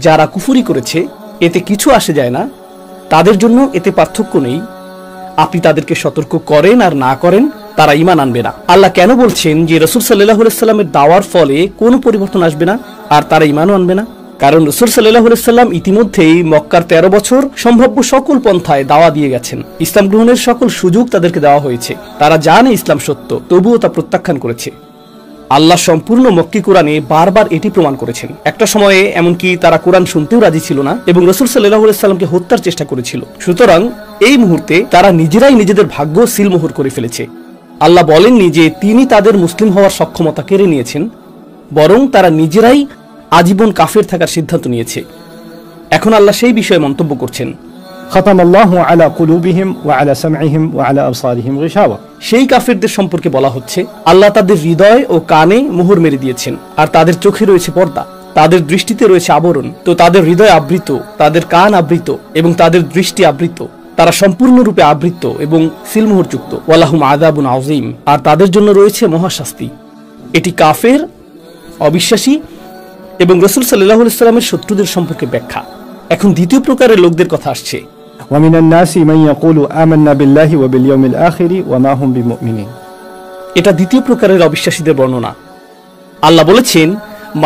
যারা কুফরি করেছে এতে কিছু আসে যায় না, তাদের জন্য এতে পার্থক্য নেই। আপনি তাদেরকে সতর্ক করেন আর না করেন, তারা ঈমান আনবে না। আল্লাহ কেন বলছেন যে রাসূল সাল্লাল্লাহু আলাইহি সাল্লামের দাওয়ার ফলে কোনো পরিবর্তন আসবে না আর তারা ঈমানও আনবে না? কারণ রাসূল সাল্লাল্লাহু আলাইহি সাল্লাম ইতিমধ্যেই মক্কার 13 বছর সম্ভাব্য সকল পন্থায় দাওয়া দিয়ে গেছেন। ইসলাম গ্রহণের সকল সুযোগ তাদেরকে দেওয়া হয়েছে। তারা জানে ইসলাম সত্য, তবুও তা প্রত্যাখ্যান করেছে। আল্লাহ সম্পূর্ণ মক্কি কোরআনে বারবার এটি প্রমাণ করেছেন। একটা সময়ে এমনকি তারা কোরআন শুনতেও রাজি ছিল না এবং রাসূল সাল্লাল্লাহু আলাইহি সাল্লামকে হত্যার চেষ্টা করেছিল। সুতরাং এই মুহূর্তে তারা নিজেরাই নিজেদের ভাগ্য সিলমোহর করে ফেলেছে। আল্লাহ বলেননি যে তিনি তাদের মুসলিম হওয়ার সক্ষমতা কেড়ে নিয়েছেন, বরং তারা নিজেরাই আজীবন কাফের থাকার সিদ্ধান্ত নিয়েছে। এখন আল্লাহ সেই বিষয়ে মন্তব্য করছেন, খাতামাল্লাহু আলা কুলুবিহিম ওয়া আলা সামঈহিম ওয়া আলা আবসারিহিম গিশাওয়া। সেই কাফেরদের সম্পর্কে বলা হচ্ছে আল্লাহ তাদের হৃদয় ও কানে মোহর মেরে দিয়েছেন, আর তাদের চোখে রয়েছে পর্দা, তাদের দৃষ্টিতে রয়েছে আবরণ। তো তাদের হৃদয় আবৃত, তাদের কান আবৃত এবং তাদের দৃষ্টি আবৃত। তারা সম্পূর্ণরূপে আবৃত এবং সিলমোহরযুক্ত। ওয়ালাহুম আযাবুন আযীম, আর তাদের জন্য রয়েছে মহাশাস্তি। এটি কাফের, অবিশ্বাসী এবং রাসূল সাল্লাল্লাহু আলাইহি সাল্লামের শত্রুদের সম্পর্কে ব্যাখ্যা। এখন দ্বিতীয় প্রকারের লোকদের কথা আসছে। ومن الناس من يقول آمنا بالله وباليوم الآخر وما هم بمؤمنين। এটা দ্বিতীয় প্রকারের অবিশ্বাসীদের বর্ণনা। আল্লাহ বলেছেন,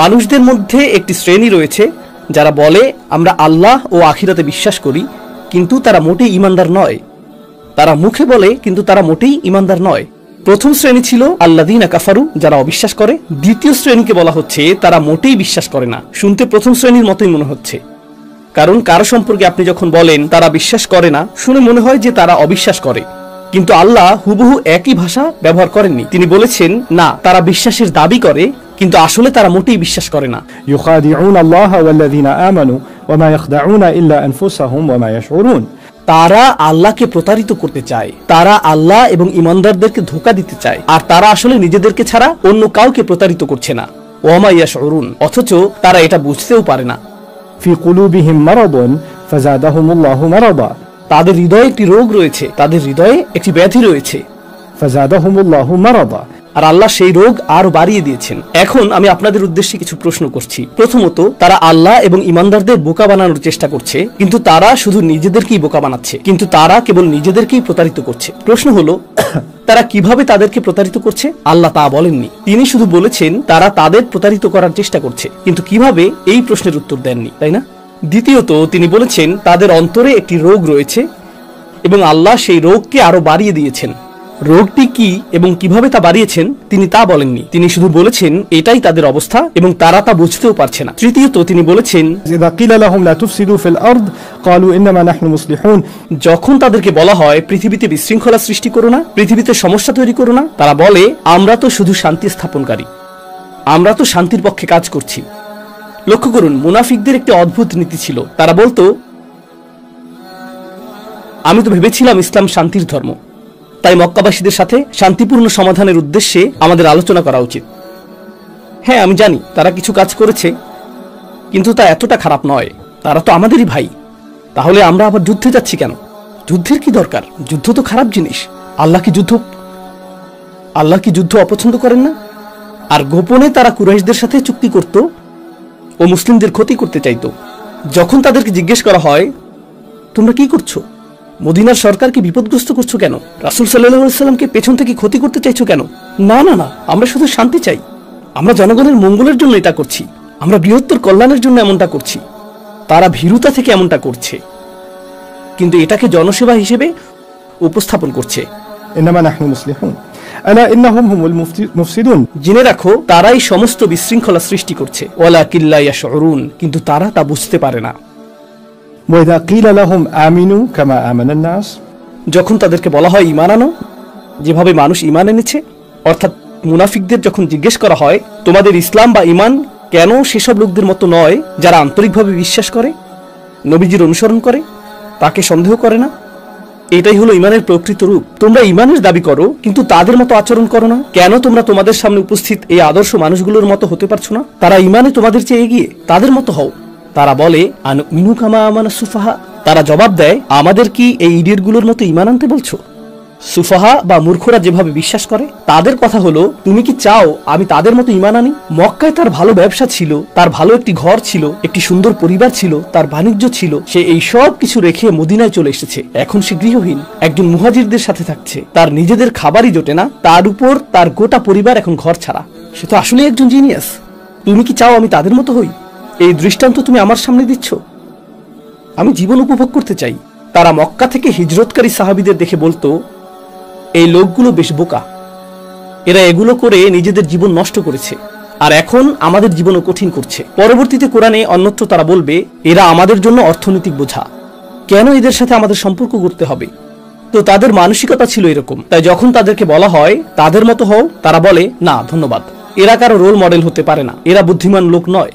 মানুষদের মধ্যে একটি শ্রেণী রয়েছে যারা বলে আমরা আল্লাহ ও আখিরাতে বিশ্বাস করি, কিন্তু তারা মোটেই ঈমানদার নয়। তারা মুখে বলে, কিন্তু তারা মোটেই ঈমানদার নয়। প্রথম শ্রেণী ছিল আল্লাযীনা কাফারু, যারা অবিশ্বাস করে। দ্বিতীয় শ্রেণীকে বলা হচ্ছে তারা মোটেই বিশ্বাস করে না। শুনতে প্রথম শ্রেণীর মতোই মনে হচ্ছে, কারণ কারো সম্পর্কে আপনি যখন বলেন তারা বিশ্বাস করে না, শুনে মনে হয় যে তারা অবিশ্বাস করে। কিন্তু আল্লাহ হুবহু একই ভাষা ব্যবহার করেননি। তিনি বলেছেন, না, তারা বিশ্বাসের দাবি করে, কিন্তু আসলে তারা মোটেই বিশ্বাস করে না। ইউখাদিউনা আল্লাহ ওয়াল্লাযীনা আমানু ওয়া মা ইয়াখদাউনা ইল্লা আনফুসাহুম ওয়া মা ইয়াশউরুন। তারা আল্লাহকে প্রতারিত করতে চায়, তারা আল্লাহ এবং ঈমানদারদেরকে ধোঁকা দিতে চায়, আর তারা আসলে নিজেদেরকে ছাড়া অন্য কাউকে প্রতারিত করছে না। ওয়া মা ইয়াশউরুন, অথচ তারা এটা বুঝতেও পারে না। ফি কুলুবিহিম মারাদুন ফাযাদাহুমুল্লাহু মারাদা। তাদের হৃদয়ে একটি রোগ রয়েছে, তাদের হৃদয়ে একটি ব্যাধি রয়েছে। ফাযাদাহুমুল্লাহু মারাদা, আর আল্লাহ সেই রোগ আরো বাড়িয়ে দিয়েছেন। এখন আমি আপনাদের উদ্দেশ্যে কিছু প্রশ্ন করছি। প্রথমত, তারা আল্লাহ এবং ঈমানদারদের বোকা বানানোর চেষ্টা করছে, কিন্তু তারা শুধু নিজেদেরকেই বোকা বানাচ্ছে, কিন্তু তারা কেবল নিজেদেরকেই প্রতারিত করছে। প্রশ্ন হলো, তারা কিভাবে তাদেরকে প্রতারিত করছে? আল্লাহ তা বলেননি। তিনি শুধু বলেছেন তারা তাদের প্রতারিত করার চেষ্টা করছে, কিন্তু কিভাবে, এই প্রশ্নের উত্তর দেননি, তাই না? দ্বিতীয়ত, তিনি বলেছেন তাদের অন্তরে একটি রোগ রয়েছে এবং আল্লাহ সেই রোগকে আরো বাড়িয়ে দিয়েছেন। রোগটি কি এবং কিভাবে তা বাড়িয়েছেন তিনি তা বলেননি। তিনি শুধু বলেছেন এটাই তাদের অবস্থা এবং তারা তা বুঝতেও পারছে না। তৃতীয়ত, তিনি বলেছেন ইযা কিলা লাহুম লা তুফসিদু ফিল আরদ ক্বালু ইন্নামা নাহনু মুসলিহুন। যখন তাদেরকে বলা হয় পৃথিবীতে বিশৃঙ্খলা সৃষ্টি করো না, পৃথিবীতে সমস্যা তৈরি করো না, তারা বলে আমরা তো শুধু শান্তি স্থাপনকারী, আমরা তো শান্তির পক্ষে কাজ করছি। লক্ষ্য করুন, মুনাফিকদের একটি অদ্ভুত নীতি ছিল। তারা বলতো, আমি তো ভেবেছিলাম ইসলাম শান্তির ধর্ম, তাই মক্কাবাসীদের সাথে শান্তিপূর্ণ সমাধানের উদ্দেশ্যে আমাদের আলোচনা করা উচিত। হ্যাঁ, আমি জানি তারা কিছু কাজ করেছে, কিন্তু তা এতটা খারাপ নয়। তারা তো আমাদেরই ভাই, তাহলে আমরা আবার যুদ্ধে যাচ্ছি কেন? যুদ্ধের কি দরকার? যুদ্ধ তো খারাপ জিনিস। আল্লাহ কি যুদ্ধ অপছন্দ করেন না? আর গোপনে তারা কুরাইশদের সাথে চুক্তি করত ও মুসলিমদের ক্ষতি করতে চাইত। যখন তাদেরকে জিজ্ঞেস করা হয় তোমরা কি করছো, মদিনার সরকারকে বিপদগ্রস্ত করছো কেন, রাসূল সাল্লাল্লাহু আলাইহি সাল্লামকে পেছন থেকে ক্ষতি করতে চাইছো কেন? না না না, আমরা শুধু শান্তি চাই, আমরা জনগণের মঙ্গলের জন্য এটা করছি, আমরা বৃহত্তর কল্যাণের জন্য এমনটা করছি। তারা ভীরুতা থেকে এমনটা করছে, কিন্তু এটাকে জনসেবা হিসেবে উপস্থাপন করছে। ইন্নামা নাহনু মুসলিহুন আলা ইন্নাহুম হুমুল মুফসিদুন। জেনে রাখো, তারাই সমস্ত বিশৃঙ্খলা সৃষ্টি করছে। ওয়ালাকিন লা ইয়াশউরুন, কিন্তু তারা তা বুঝতে পারে না। ওয়াইদা কিলা লাহুম আমিনু কামা আমানান নাস। যখন তাদেরকে বলা হয় ঈমান আনো, যেভাবে মানুষ ঈমান এনেছে, অর্থাৎ মুনাফিকদের যখন জিজ্ঞেস করা হয় তোমাদের ইসলাম বা ঈমান কেন সেসব লোকদের মতো নয় যারা আন্তরিকভাবে বিশ্বাস করে, নবীজির অনুসরণ করে, তাকে সন্দেহ করে না, এটাই হলো ঈমানের প্রকৃত রূপ। তোমরা ঈমানের দাবি করো, কিন্তু তাদের মতো আচরণ করো না। কেন তোমরা তোমাদের সামনে উপস্থিত এই আদর্শ মানুষগুলোর মতো হতে পারছো না? তারা ঈমানে তোমাদের চেয়ে এগিয়ে, তাদের মতো হও। তারা বলে আনুমিনু কামা আমানাস সুফাহা। তারা জবাব দেয়, আমাদের কি এই ইডিয়টগুলোর মতো ঈমান আনতে বলছো? সুফাহা বা মূর্খরা যেভাবে বিশ্বাস করে তাদের কথা হলো, তুমি কি চাও আমি তাদের মতো ঈমান আনি? মক্কায় তার ভালো ব্যবসা ছিল, তার ভালো একটি ঘর ছিল, একটি সুন্দর পরিবার ছিল, তার বাণিজ্য ছিল, সে এই সব কিছু রেখে মদিনায় চলে এসেছে। এখন সে গৃহহীন, একজন মুহাজিরদের সাথে থাকছে, তার নিজেদের খাবারই জোটে না, তার উপর তার গোটা পরিবার এখন ঘর ছাড়া। সে তো আসলে একজন জিনিয়াস। তুমি কি চাও আমি তাদের মতো হই? এই দৃষ্টান্ত তুমি আমার সামনে দিচ্ছ? আমি জীবন উপভোগ করতে চাই। তারা মক্কা থেকে হিজরতকারী সাহাবীদের দেখে বলতো, এই লোকগুলো বেশ বোকা, এরা এগুলো করে নিজেদের জীবন নষ্ট করেছে, আর এখন আমাদের জীবনও কঠিন করছে। পরবর্তীতে কোরআনে অন্যত্র তারা বলবে, এরা আমাদের জন্য অর্থনৈতিক বোঝা, কেন এদের সাথে আমাদের সম্পর্ক করতে হবে? তো তাদের মানসিকতা ছিল এরকম। তাই যখন তাদেরকে বলা হয় তাদের মতো হও, তারা বলে, না ধন্যবাদ, এরা কারো রোল মডেল হতে পারে না, এরা বুদ্ধিমান লোক নয়।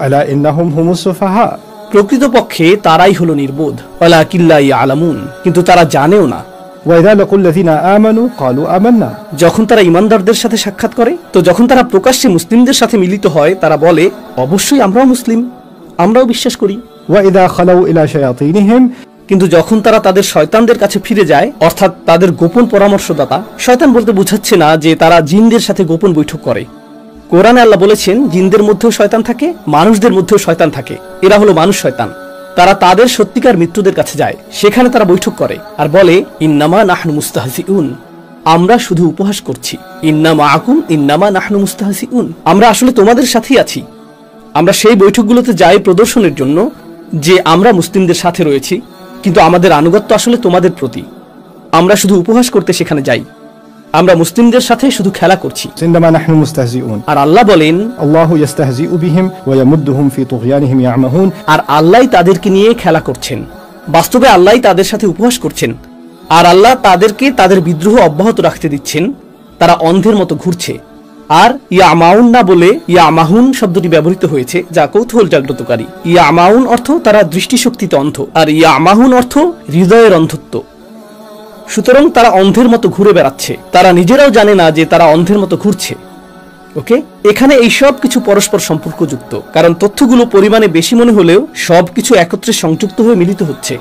আলা ইন্নাহুম হুমুস সুফাহা, প্রকৃতপক্ষে তারাই হলো নির্বোধ। ওয়ালাকিন লা ইয়ালামুন, কিন্তু তারা জানেও না। ওয়া ইযা লাকুল লাযিনা আমানু ক্বালু আমান্না, যখন তারা ঈমানদারদের সাথে সাক্ষাৎ করে, তো যখন তারা প্রকাশ্যে মুসলিমদের সাথে মিলিত হয়, তারা বলে, অবশ্যই আমরাও মুসলিম, আমরাও বিশ্বাস করি। ওয়া ইযা খালাউ ইলা শায়াতিনহিম, কিন্তু যখন তারা তাদের শয়তানদের কাছে ফিরে যায়, অর্থাৎ তাদের গোপন পরামর্শদাতা, শয়তান বলতে বোঝাচ্ছে না যে তারা জিনদের সাথে গোপন বৈঠক করে। কোরআনে আল্লাহ বলেছেন, জিনদের মধ্যেও শয়তান থাকে, মানুষদের মধ্যেও শয়তান থাকে, এরা হলো মানুষ শয়তান। তারা তাদের সত্যিকার মিত্রদের কাছে যায়, সেখানে তারা বৈঠক করে আর বলে, ইন্নামা নাহনু মুস্তাহজিউন, আমরা শুধু উপহাস করছি। ইন্না মাআকুম ইন্নামা নাহনু মুস্তাহজিউন, আমরা আসলে তোমাদের সাথেই আছি। আমরা সেই বৈঠকগুলোতে যাই প্রদর্শনের জন্য যে আমরা মুসলিমদের সাথে রয়েছি, কিন্তু আমাদের আনুগত্য আসলে তোমাদের প্রতি। আমরা শুধু উপহাস করতে সেখানে যাই, আমরা মুসলিমদের সাথে শুধু খেলা করছি। ইন্নামা নাহনু মুস্তাহজিউন, আর আল্লাহ বলেন, আল্লাহু ইস্তাহজিউ বিহিম ওয়া ইয়ামুদ্দুহুম ফি তুগয়ানিহিম ইয়ামাহুন, আর আল্লাহই তাদেরকে নিয়ে খেলা করছেন। বাস্তবে আল্লাহই তাদের সাথে উপহাস করছেন, আর আল্লাহ তাদেরকে তাদের বিদ্রোহ অব্যাহত রাখতে দিচ্ছেন। তারা অন্ধের মতো ঘুরছে। আর ইয়ামাউন না বলে ইয়ামাহুন শব্দটি ব্যবহৃত হয়েছে, যা কৌতূহল জাগ্রতকারী। ইয়ামাউন অর্থ তারা দৃষ্টিশক্তিতে অন্ধ, আর ইয়ামাহুন অর্থ হৃদয়ের অন্ধত্ব। সুতরাং তারা অন্ধের মতো ঘুরে বেড়াচ্ছে, তারা নিজেরাও জানে না যে তারা অন্ধের মতো ঘুরছে। ওকে, এখানে এই সব কিছু পরস্পর সম্পর্কযুক্ত, কারণ তথ্যগুলো পরিমাণে বেশি মনে হলেও সবকিছু একত্রে সংযুক্ত হয়ে মিলিত হচ্ছে।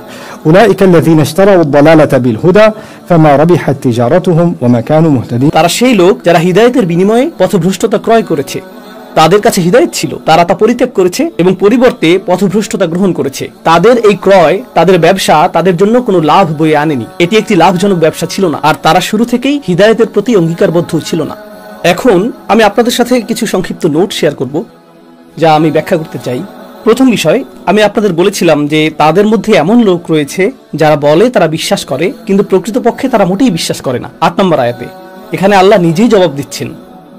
উলাইকা আল্লাযীনা ইশতারাউ আদ-দালালাতা বিল হুদা ফামা রাবিহাত তিজারাতুহুম ওয়া মা কানু মুহতাদিন, তারা সেই লোক যারা হিদায়াতের বিনিময়ে পথভ্রষ্টতা ক্রয় করেছে। তাদের কাছে হিদায়াত ছিল, তারা তা পরিত্যাগ করেছে এবং পরিবর্তে পথভ্রষ্টতা গ্রহণ করেছে। তাদের এই ক্রয়, তাদের ব্যবসা তাদের জন্য কোনো লাভ বয়ে আনেনি। এটি একটি লাভজনক ব্যবসা ছিল না, আর তারা শুরু থেকেই হিদায়াতের প্রতি অঙ্গীকারবদ্ধ ছিল না। এখন আমি আপনাদের সাথে কিছু সংক্ষিপ্ত নোট শেয়ার করব, যা আমি ব্যাখ্যা করতে চাই। প্রথম বিষয়, আমি আপনাদের বলেছিলাম যে তাদের মধ্যে এমন লোক রয়েছে যারা বলে তারা বিশ্বাস করে, কিন্তু প্রকৃতপক্ষে তারা মোটেই বিশ্বাস করে না। 8 নম্বর আয়াতে এখানে আল্লাহ নিজেই জবাব দিচ্ছেন।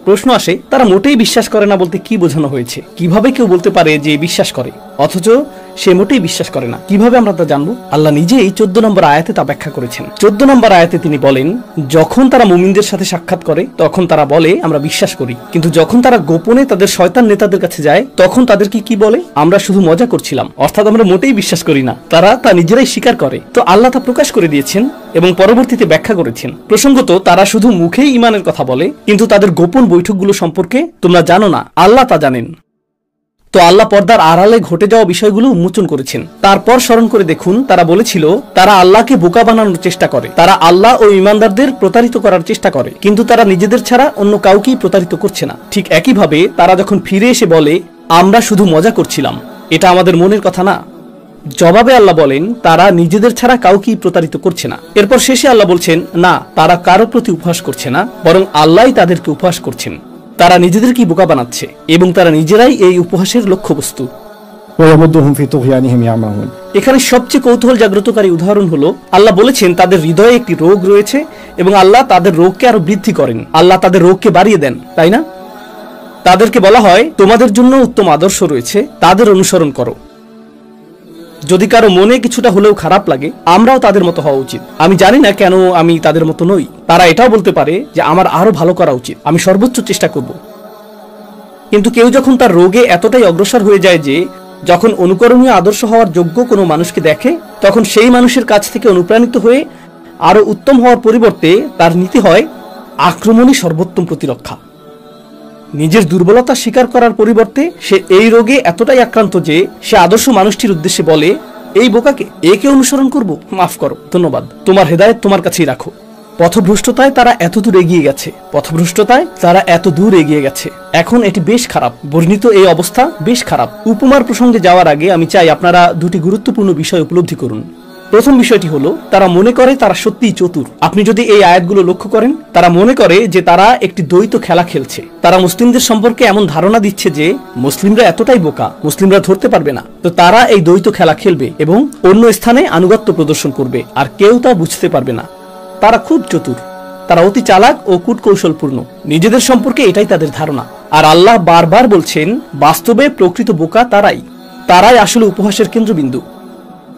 প্রশ্ন আসে, তারা মোটেই বিশ্বাস করে না বলতে কি বোঝানো হয়েছে? কিভাবে কেউ বলতে পারে যে বিশ্বাস করে অথচ সে মোটেই বিশ্বাস করে না? কিভাবে আমরা তা জানবো? আল্লাহ নিজেই 14 নম্বর আয়াতে তা ব্যাখ্যা করেছেন। 14 নম্বর আয়াতে তিনি বলেন, যখন তারা মুমিনদের সাথে সাক্ষাৎ করে তখন তারা বলে আমরা বিশ্বাস করি, কিন্তু যখন তারা গোপনে তাদের শয়তান নেতাদের কাছে যায় তখন তাদেরকে কি বলে? আমরা শুধু মজা করছিলাম, অর্থাৎ আমরা মোটেই বিশ্বাস করি না। তারা তা নিজেরাই স্বীকার করে। তো আল্লাহ তা প্রকাশ করে দিয়েছেন এবং পরবর্তীতে ব্যাখ্যা করেছেন। প্রসঙ্গত, তারা শুধু মুখেই ঈমানের কথা বলে, কিন্তু তাদের গোপন বৈঠকগুলো সম্পর্কে তোমরা জানো না, আল্লাহ তা জানেন। তো আল্লাহ পর্দার আড়ালে ঘটে যাওয়া বিষয়গুলো উন্মোচন করেছেন। তারপর স্মরণ করে দেখুন, তারা বলেছিল তারা আল্লাহকে বোকা বানানোর চেষ্টা করে, তারা আল্লাহ ও ঈমানদারদের প্রতারিত করার চেষ্টা করে, কিন্তু তারা নিজেদের ছাড়া অন্য কাউকেই প্রতারিত করছে না। ঠিক একইভাবে তারা যখন ফিরে এসে বলে আমরা শুধু মজা করছিলাম, এটা আমাদের মনের কথা না, জবাবে আল্লাহ বলেন তারা নিজেদের ছাড়া কাউকেই প্রতারিত করছে না। এরপর শেষে আল্লাহ বলছেন, না, তারা কারো প্রতি উপহাস করছে না, বরং আল্লাহই তাদেরকে উপহাস করছেন। তারা নিজেদেরকেই বোকা বানাচ্ছে এবং তারা নিজেরাই এই উপহাসের লক্ষ্যবস্তু। এখানে সবচেয়ে কৌতূহল জাগ্রতকারী উদাহরণ হলো, আল্লাহ বলেছেন তাদের হৃদয়ে একটি রোগ রয়েছে এবং আল্লাহ তাদের রোগকে আরো বৃদ্ধি করেন, আল্লাহ তাদের রোগকে বাড়িয়ে দেন, তাই না? তাদেরকে বলা হয় তোমাদের জন্য উত্তম আদর্শ রয়েছে, তাদের অনুসরণ করো। যদি কারো মনে কিছুটা হলেও খারাপ লাগে, আমরাও তাদের মতো হওয়া উচিত। আমি জানি না কেন আমি তাদের মতো নই। তারা এটাও বলতে পারে যে আমার আরো ভালো করা উচিত, আমি সর্বোচ্চ চেষ্টা করব। কিন্তু কেউ যখন তার রোগে এতটাই অগ্রসর হয়ে যায় যে যখন অনুকরণীয় আদর্শ হওয়ার যোগ্য কোনো মানুষকে দেখে, তখন সেই মানুষের কাছ থেকে অনুপ্রাণিত হয়ে আরো উত্তম হওয়ার পরিবর্তে তার নীতি হয় আক্রমণই সর্বোত্তম প্রতিরক্ষা। নিজের দুর্বলতা স্বীকার করার পরিবর্তে সে এই রোগে এতটাই আক্রান্ত যে সে আদর্শ মানুষটির উদ্দেশ্যে বলে, এই বোকাকে, একে অনুসরণ করব, মাফ করো, ধন্যবাদ, তোমার হেদায়েত তোমার কাছেই রাখো। পথভ্রষ্টতায় তারা এত দূর এগিয়ে গেছে। এখন এটি বেশ খারাপ, বর্ণিত এই অবস্থা বেশ খারাপ। উপমার প্রসঙ্গে যাওয়ার আগে আমি চাই আপনারা দুটি গুরুত্বপূর্ণ বিষয় উপলব্ধি করুন। প্রথম বিষয়টি হলো, তারা মনে করে তারা সত্যিই চতুর। আপনি যদি এই আয়াতগুলো লক্ষ্য করেন, তারা মনে করে যে তারা একটি দ্বৈত খেলা খেলছে। তারা মুসলিমদের সম্পর্কে এমন ধারণা দিচ্ছে যে মুসলিমরা এতটাই বোকা, মুসলিমরা ধরতে পারবে না, তো তারা এই দ্বৈত খেলা খেলবে এবং অন্য স্থানে আনুগত্য প্রদর্শন করবে, আর কেউ তা বুঝতে পারবে না। তারা খুব চতুর, তারা অতি চালাক ও কূটকৌশলপূর্ণ। নিজেদের সম্পর্কে এটাই তাদের ধারণা। আর আল্লাহ বারবার বলছেন, বাস্তবে প্রকৃত বোকা তারাই আসলে উপহাসের কেন্দ্রবিন্দু।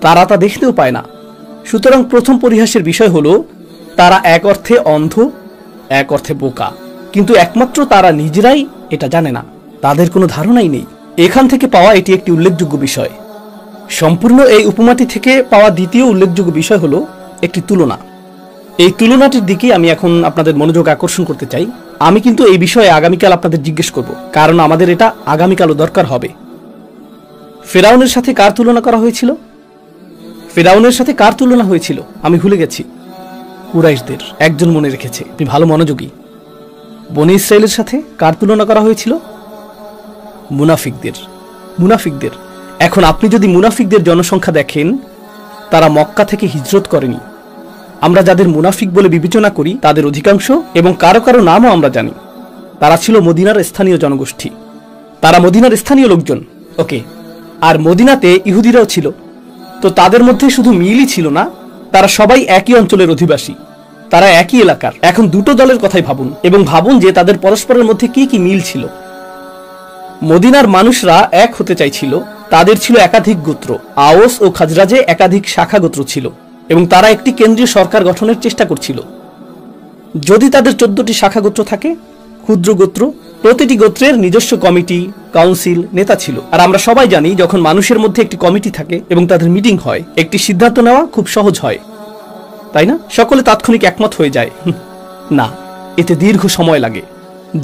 তারা তা দেখতেও পায় না। সুতরাং প্রথম পরিহাসের বিষয় হলো, তারা এক অর্থে অন্ধ, এক অর্থে বোকা, কিন্তু একমাত্র তারা নিজেরাই এটা জানে না, তাদের কোনো ধারণাই নেই। এখান থেকে পাওয়া এটি একটি উল্লেখযোগ্য বিষয়। সম্পূর্ণ এই উপমাটি থেকে পাওয়া দ্বিতীয় উল্লেখযোগ্য বিষয় হলো একটি তুলনা। এই তুলনাটির দিকে আমি এখন আপনাদের মনোযোগ আকর্ষণ করতে চাই। আমি কিন্তু এই বিষয়ে আগামীকাল আপনাদের জিজ্ঞেস করব, কারণ আমাদের এটা আগামীকালও দরকার হবে। ফেরাউনের সাথে কার তুলনা করা হয়েছিল? আমি ভুলে গেছি। কুরাইশদের। একজন মনে রেখেছে, আপনি ভালো মনোযোগী। বনী ইসরায়েলের সাথে কার তুলনা করা হয়েছিল? মুনাফিকদের। এখন আপনি যদি মুনাফিকদের জনসংখ্যা দেখেন, তারা মক্কা থেকে হিজরত করেনি। আমরা যাদের মুনাফিক বলে বিবেচনা করি তাদের অধিকাংশ, এবং কারো কারো নামও আমরা জানি, তারা ছিল মদিনার স্থানীয় জনগোষ্ঠী, তারা মদিনার স্থানীয় লোকজন। ওকে, আর মদিনাতে ইহুদিরাও ছিল। তো তাদের মধ্যে শুধু মিলই ছিল না, তারা সবাই একই অঞ্চলের অধিবাসী, তারা একই এলাকার। এখন দুটো দলের কথাই ভাবুন, এবং ভাবুন যে তাদের পরস্পরের মধ্যে কি কি মিল ছিল। মদিনার মানুষরা এক হতে চাইছিল, তাদের ছিল একাধিক গোত্র, আওস ও খাজরাজে একাধিক শাখা গোত্র ছিল, এবং তারা একটি কেন্দ্রীয় সরকার গঠনের চেষ্টা করছিল। যদি তাদের 14টি শাখা গোত্র থাকে, ক্ষুদ্র গোত্র, প্রতিটি গোত্রের নিজস্ব কমিটি, কাউন্সিল, নেতা ছিল। আর আমরা সবাই জানি, যখন মানুষের মধ্যে একটি কমিটি থাকে এবং তাদের মিটিং হয়, একটি সিদ্ধান্ত নেওয়া খুব সহজ হয়, তাই না? সকলে তাৎক্ষণিক একমত হয়ে যায় না, এতে দীর্ঘ সময় লাগে।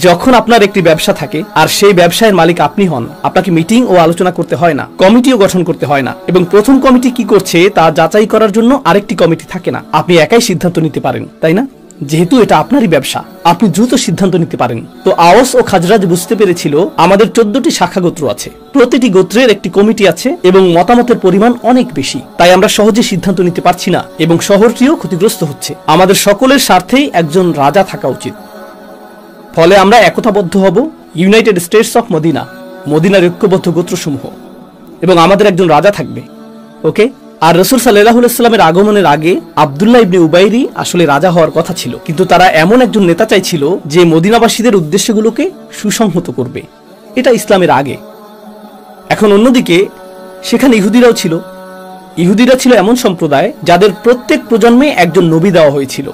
যখন আপনার একটি ব্যবসা থাকে আর সেই ব্যবসায়ের মালিক আপনি হন, আপনাকে মিটিং ও আলোচনা করতে হয় না, কমিটিও গঠন করতে হয় না, এবং প্রথম কমিটি কি করছে তা যাচাই করার জন্য আরেকটি কমিটি থাকে না। আপনি একাই সিদ্ধান্ত নিতে পারেন, তাই না? যেহেতু এটা আপনারই ব্যবসা, আপনি দ্রুত সিদ্ধান্ত নিতে পারেন। তো আওস ও খাজরাজ বুঝতে পেরেছিল, আমাদের 14টি শাখা গোত্র আছে, প্রতিটি গোত্রের একটি কমিটি আছে এবং মতামতের পরিমাণ অনেক বেশি, তাই আমরা সহজে সিদ্ধান্ত নিতে পারছি না এবং শহরটিও ক্ষতিগ্রস্ত হচ্ছে। আমাদের সকলের স্বার্থেই একজন রাজা থাকা উচিত। ফলে আমরা একতাবদ্ধ হব, ইউনাইটেড স্টেটস অফ মদিনার ঐক্যবদ্ধ গোত্রসমূহ, এবং আমাদের একজন রাজা থাকবে। ওকে। আর রাসূল সাল্লাল্লাহু আলাইহি ওয়াসাল্লামের আগমনের আগে আব্দুল্লাহ ইবনে উবাইরই আসলে রাজা হওয়ার কথা ছিল, কিন্তু তারা এমন একজন নেতা চাইছিল যে মদিনাবাসীদের উদ্দেশ্যগুলোকে সুসংহত করবে। এটা ইসলামের আগে। এখন অন্যদিকে সেখানে ইহুদিরা ছিল এমন সম্প্রদায় যাদের প্রত্যেক প্রজন্মে একজন নবী দেওয়া হয়েছিল।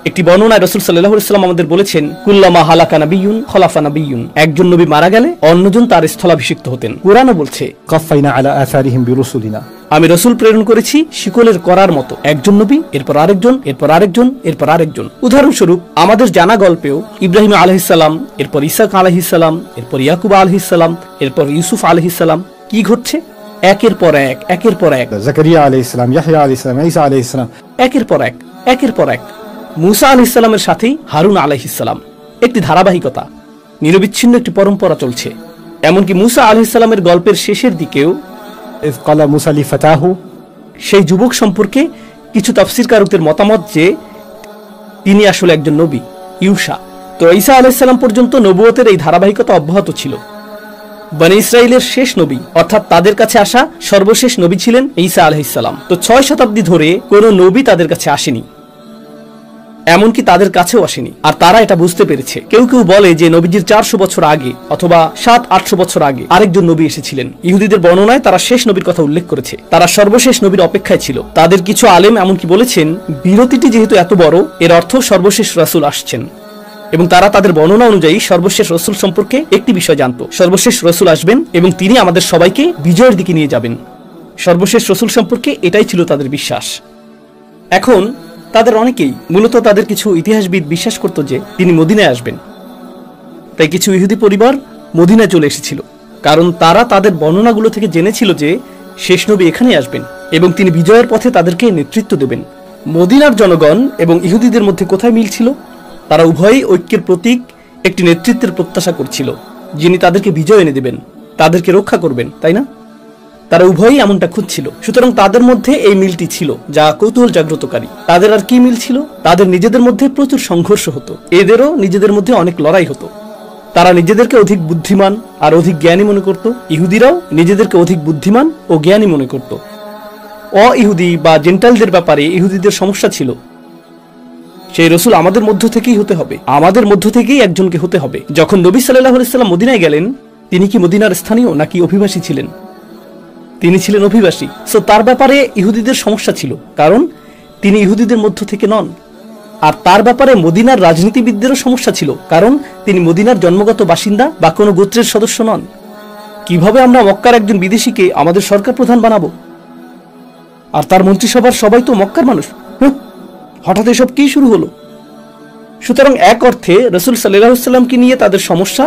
একটি বর্ণনায় রাসূল সাল্লাল্লাহু আলাইহি ওয়াসাল্লাম আমাদের বলেছেন, কুল্লামা হালাকা নাবিয়্যুন খলাফা নাবিয়্যুন, একজন নবী মারা গেলে অন্যজন তার স্থলাভিষিক্ত হতেন। কুরআনও বলছে, কাফাইনা আলা আসারিহিম বিরুসুলিনা, আমি রাসূল প্রেরণ করেছি শিকলের করার মতো, একজন নবী, এরপর আরেকজন, এরপর আরেকজন, এরপর আরেকজন। উদাহরণস্বরূপ আমাদের জানা গল্পেও ইব্রাহিম আলাইহিস সালাম, এরপর ইসহাক আলাইহিস সালাম, এরপর ইয়াকুব আলাইহিস সালাম, এরপর ইউসুফ আলাইহিস সালাম, কি ঘটছে? একের পর এক, একের পর এক। জাকারিয়া আলাইহিস সালাম, ইয়াহইয়া আলাইহিস সালাম, ঈসা আলাইহিস সালাম, একের পর এক, একের পর এক। মুসা আলাইহিস সালামের সাথেই হারুন আলাইহিস সালাম। একটি ধারাবাহিকতা, নিরবিচ্ছিন্ন একটি পরম্পরা চলছে। এমনকি মুসা আলাইহিস সালামের গল্পের শেষের দিকেও ইয ক্বালা মুসা লিফাতাহু, সেই যুবক সম্পর্কে কিছু তাফসীরকারকদের মতামত যে তিনি আসলে একজন নবী, ইউশা। তো ঈসা আলাইহিস সালাম পর্যন্ত নবুয়তের এই ধারাবাহিকতা অব্যাহত ছিল। বনী ইসরাইলের শেষ নবী, অর্থাৎ তাদের কাছে আসা সর্বশেষ নবী ছিলেন ঈসা আলাইহিস সালাম। তো 6 শতাব্দী ধরে কোনো নবী তাদের কাছে আসেনি, এমনকি তাদের কাছেও আসেনি। আর তারা এটা বুঝতে পেরেছে। কেউ কেউ বলে যে নবীজির 400 বছর আগে অথবা 700-800 বছর আগে আরেকজন নবী এসেছিলেন। ইহুদিদের বর্ণনায় তারা শেষ নবীর কথা উল্লেখ করেছে, তারা সর্বশেষ নবীর অপেক্ষায় ছিল। তাদের কিছু আলেম এমনকি বলেছেন, বিরতিটি যেহেতু এত বড়, এর অর্থ সর্বশেষ রাসূল আসছেন। এবং তারা তাদের বর্ণনা অনুযায়ী সর্বশেষ রাসূল সম্পর্কে একটি বিষয় জানত, সর্বশেষ রাসূল আসবেন এবং তিনি আমাদের সবাইকে বিজয়ের দিকে নিয়ে যাবেন। সর্বশেষ রাসূল সম্পর্কে এটাই ছিল তাদের বিশ্বাস। এখন তাদের অনেকেই, মূলত তাদের কিছু ইতিহাসবিদ বিশ্বাস করত যে তিনি মদিনায় আসবেন। তাই কিছু ইহুদি পরিবার মদিনায় চলে এসেছিল, কারণ তারা তাদের বর্ণনাগুলো থেকে জেনেছিল যে শেষ নবী এখানেই আসবেন এবং তিনি বিজয়ের পথে তাদেরকে নেতৃত্ব দেবেন। মদিনার জনগণ এবং ইহুদিদের মধ্যে কোথায় মিল ছিল? তারা উভয়ই ঐক্যের প্রতীক, একটি নেতৃত্বের প্রত্যাশা করছিল, যিনি তাদেরকে বিজয় এনে দেবেন, তাদেরকে রক্ষা করবেন, তাই না? তারা উভয়ই এমনটা খুঁজছিল। সুতরাং তাদের মধ্যে এই মিলটি ছিল, যা কৌতূহল জাগ্রতকারী। তাদের আর কি মিল ছিল? তাদের নিজেদের মধ্যে প্রচুর সংঘর্ষ হতো, এদেরও নিজেদের মধ্যে অনেক লড়াই হতো। তারা নিজেদেরকে অধিক বুদ্ধিমান আর অধিক জ্ঞানী মনে করত, ইহুদিরাও নিজেদেরকে অধিক বুদ্ধিমান ও জ্ঞানী মনে করত। ইহুদি বা জেন্টাইলদের ব্যাপারে ইহুদিদের সমস্যা ছিল, সেই রসুল আমাদের মধ্য থেকেই হতে হবে, আমাদের মধ্য থেকেই একজনকে হতে হবে। যখন নবী সাল্লাল্লাহু আলাইহি ওয়াসাল্লাম মদিনায় গেলেন, তিনি কি মদিনার স্থানীয় নাকি অভিবাসী ছিলেন? তিনি ছিলেন অভিবাসী। সো তার ব্যাপারে ইহুদিদের সমস্যা ছিল, কারণ তিনি ইহুদিদের মধ্য থেকে নন। আর তার ব্যাপারে মদিনার রাজনীতিবিদদেরও সমস্যা ছিল, কারণ তিনি মদিনার জন্মগত বাসিন্দা বা কোনো গোত্রের সদস্য নন। কিভাবে আমরা মক্কার একজন বিদেশিকে আমাদের সরকার প্রধান বানাবো? আর তার মন্ত্রিসভার সবাই তো মক্কার মানুষ। হঠাৎ এসব কি শুরু হলো? সুতরাং এক অর্থে রাসূল সাল্লাল্লাহু আলাইহি ওয়াসাল্লামকে নিয়ে তাদের সমস্যা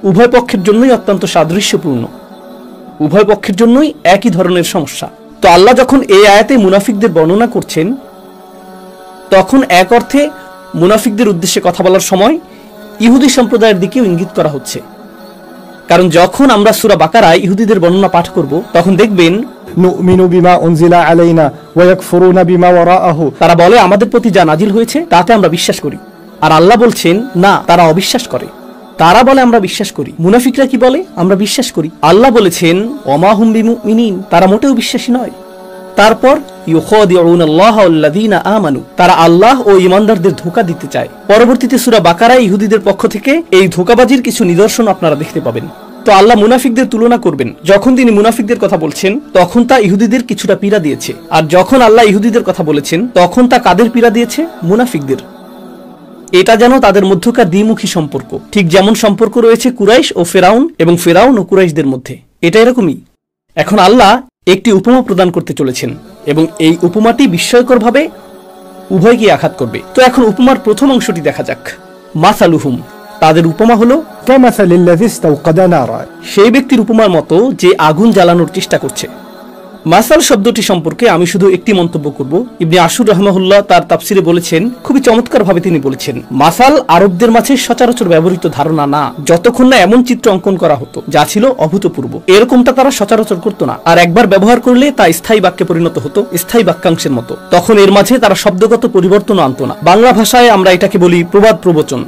উভয় পক্ষের জন্যই অত্যন্ত সাদৃশ্যপূর্ণ, উভয় পক্ষের জন্যই একই ধরনের সমস্যা। তো আল্লাহ যখন এই আয়াতে মুনাফিকদের বর্ণনা করছেন, তখন এক অর্থে মুনাফিকদের উদ্দেশ্যে কথা বলার সময় ইহুদি সম্প্রদায়ের দিকেও ইঙ্গিত করা হচ্ছে। কারণ যখন আমরা সূরা বাকারায় ইহুদিদের বর্ণনা পাঠ করব, তখন দেখবেন নুমিনু বিমা উনজিলা আলাইনা ওয়া ইয়াকফুরুনা বিমা ওয়ারাআহু, তারা বলে আমাদের প্রতি যা নাজিল হয়েছে তাতে আমরা বিশ্বাস করি। আর আল্লাহ বলছেন না, তারা অবিশ্বাস করে। তারা বলে আমরা বিশ্বাস করি। মুনাফিকরা কি বলে? আমরা বিশ্বাস করি। আল্লাহ বলেছেন ওমা হুম বিমুমিনিন, তারা মোটেও বিশ্বাসী নয়। তারপর ইউখাদিউনাল্লাহ ওয়াল্লাযীনা আমানু, তারা আল্লাহ ও ঈমানদারদের ধোঁকা দিতে চায়। পরবর্তীতে সূরা বাকারায় ইহুদিদের পক্ষ থেকে এই ধোঁকাবাজির কিছু নিদর্শন আপনারা দেখতে পাবেন। তো আল্লাহ মুনাফিকদের তুলনা করবেন। যখন তিনি মুনাফিকদের কথা বলছেন, তখন তা ইহুদিদের কিছুটা পীড়া দিয়েছে। আর যখন আল্লাহ ইহুদিদের কথা বলেছেন, তখন তা কাদের পীড়া দিয়েছে? মুনাফিকদের। এটা যেন তাদের মধ্যকার দ্বিমুখী সম্পর্ক, ঠিক যেমন সম্পর্ক রয়েছে কুরাইশ ও ফেরাউন এবং ফেরাউন ও কুরাইশদের মধ্যে, এটা এরকমই। এখন আল্লাহ একটি উপমা প্রদান করতে চলেছেন এবং এই উপমাটি বিস্ময়করভাবে উভয়কে আঘাত করবে। তো এখন উপমার প্রথম অংশটি দেখা যাক। মাসালুহুম, তাদের উপমা হলো কামাসালিল্লাযী ইসতাওকাদা নারা, সেই ব্যক্তির উপমার মতো যে আগুন জ্বালানোর চেষ্টা করছে। মাসাল শব্দটি সম্পর্কে আমি শুধু একটি মন্তব্য করব। ইবনে আশুর রাহমাহুল্লাহ তার তাফসিরে বলেছেন, খুবই চমৎকারভাবে তিনি বলেছেন, মাসাল আরবদের মাঝে সচরাচর ব্যবহৃত ধারণা না, যতক্ষণ না এমন চিত্র অঙ্কন করা হতো যা ছিল অভূতপূর্ব। এরকমটা তারা সচরাচর করতো না, আর একবার ব্যবহার করলে তা স্থায়ী বাক্যে পরিণত হতো, স্থায়ী বাক্যাংশের মতো। তখন এর মাঝে তারা শব্দগত পরিবর্তন আনতো না। বাংলা ভাষায় আমরা এটাকে বলি প্রবাদ প্রবচন।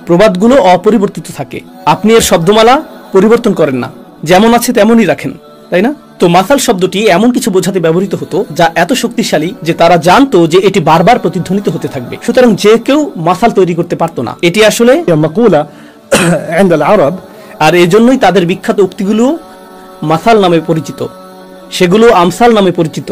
প্রবাদগুলো অপরিবর্তিত থাকে, আপনি এর শব্দমালা পরিবর্তন করেন না, যেমন আছে তেমনই রাখেন, তাই না? তো মাসাল শব্দটি এমন কিছু বোঝাতে ব্যবহৃত হতো যা এত শক্তিশালী যে তারা জানতো যে এটি বারবার প্রতিধ্বনিত হতে থাকবে। সুতরাং যে কেউ মাসাল তৈরি করতে পারতো না। এটি আসলে মাকুলা عند العرب, আর এজন্যই তাদের বিখ্যাত উক্তিগুলো মাসাল নামে পরিচিত, সেগুলো আমসাল নামে পরিচিত।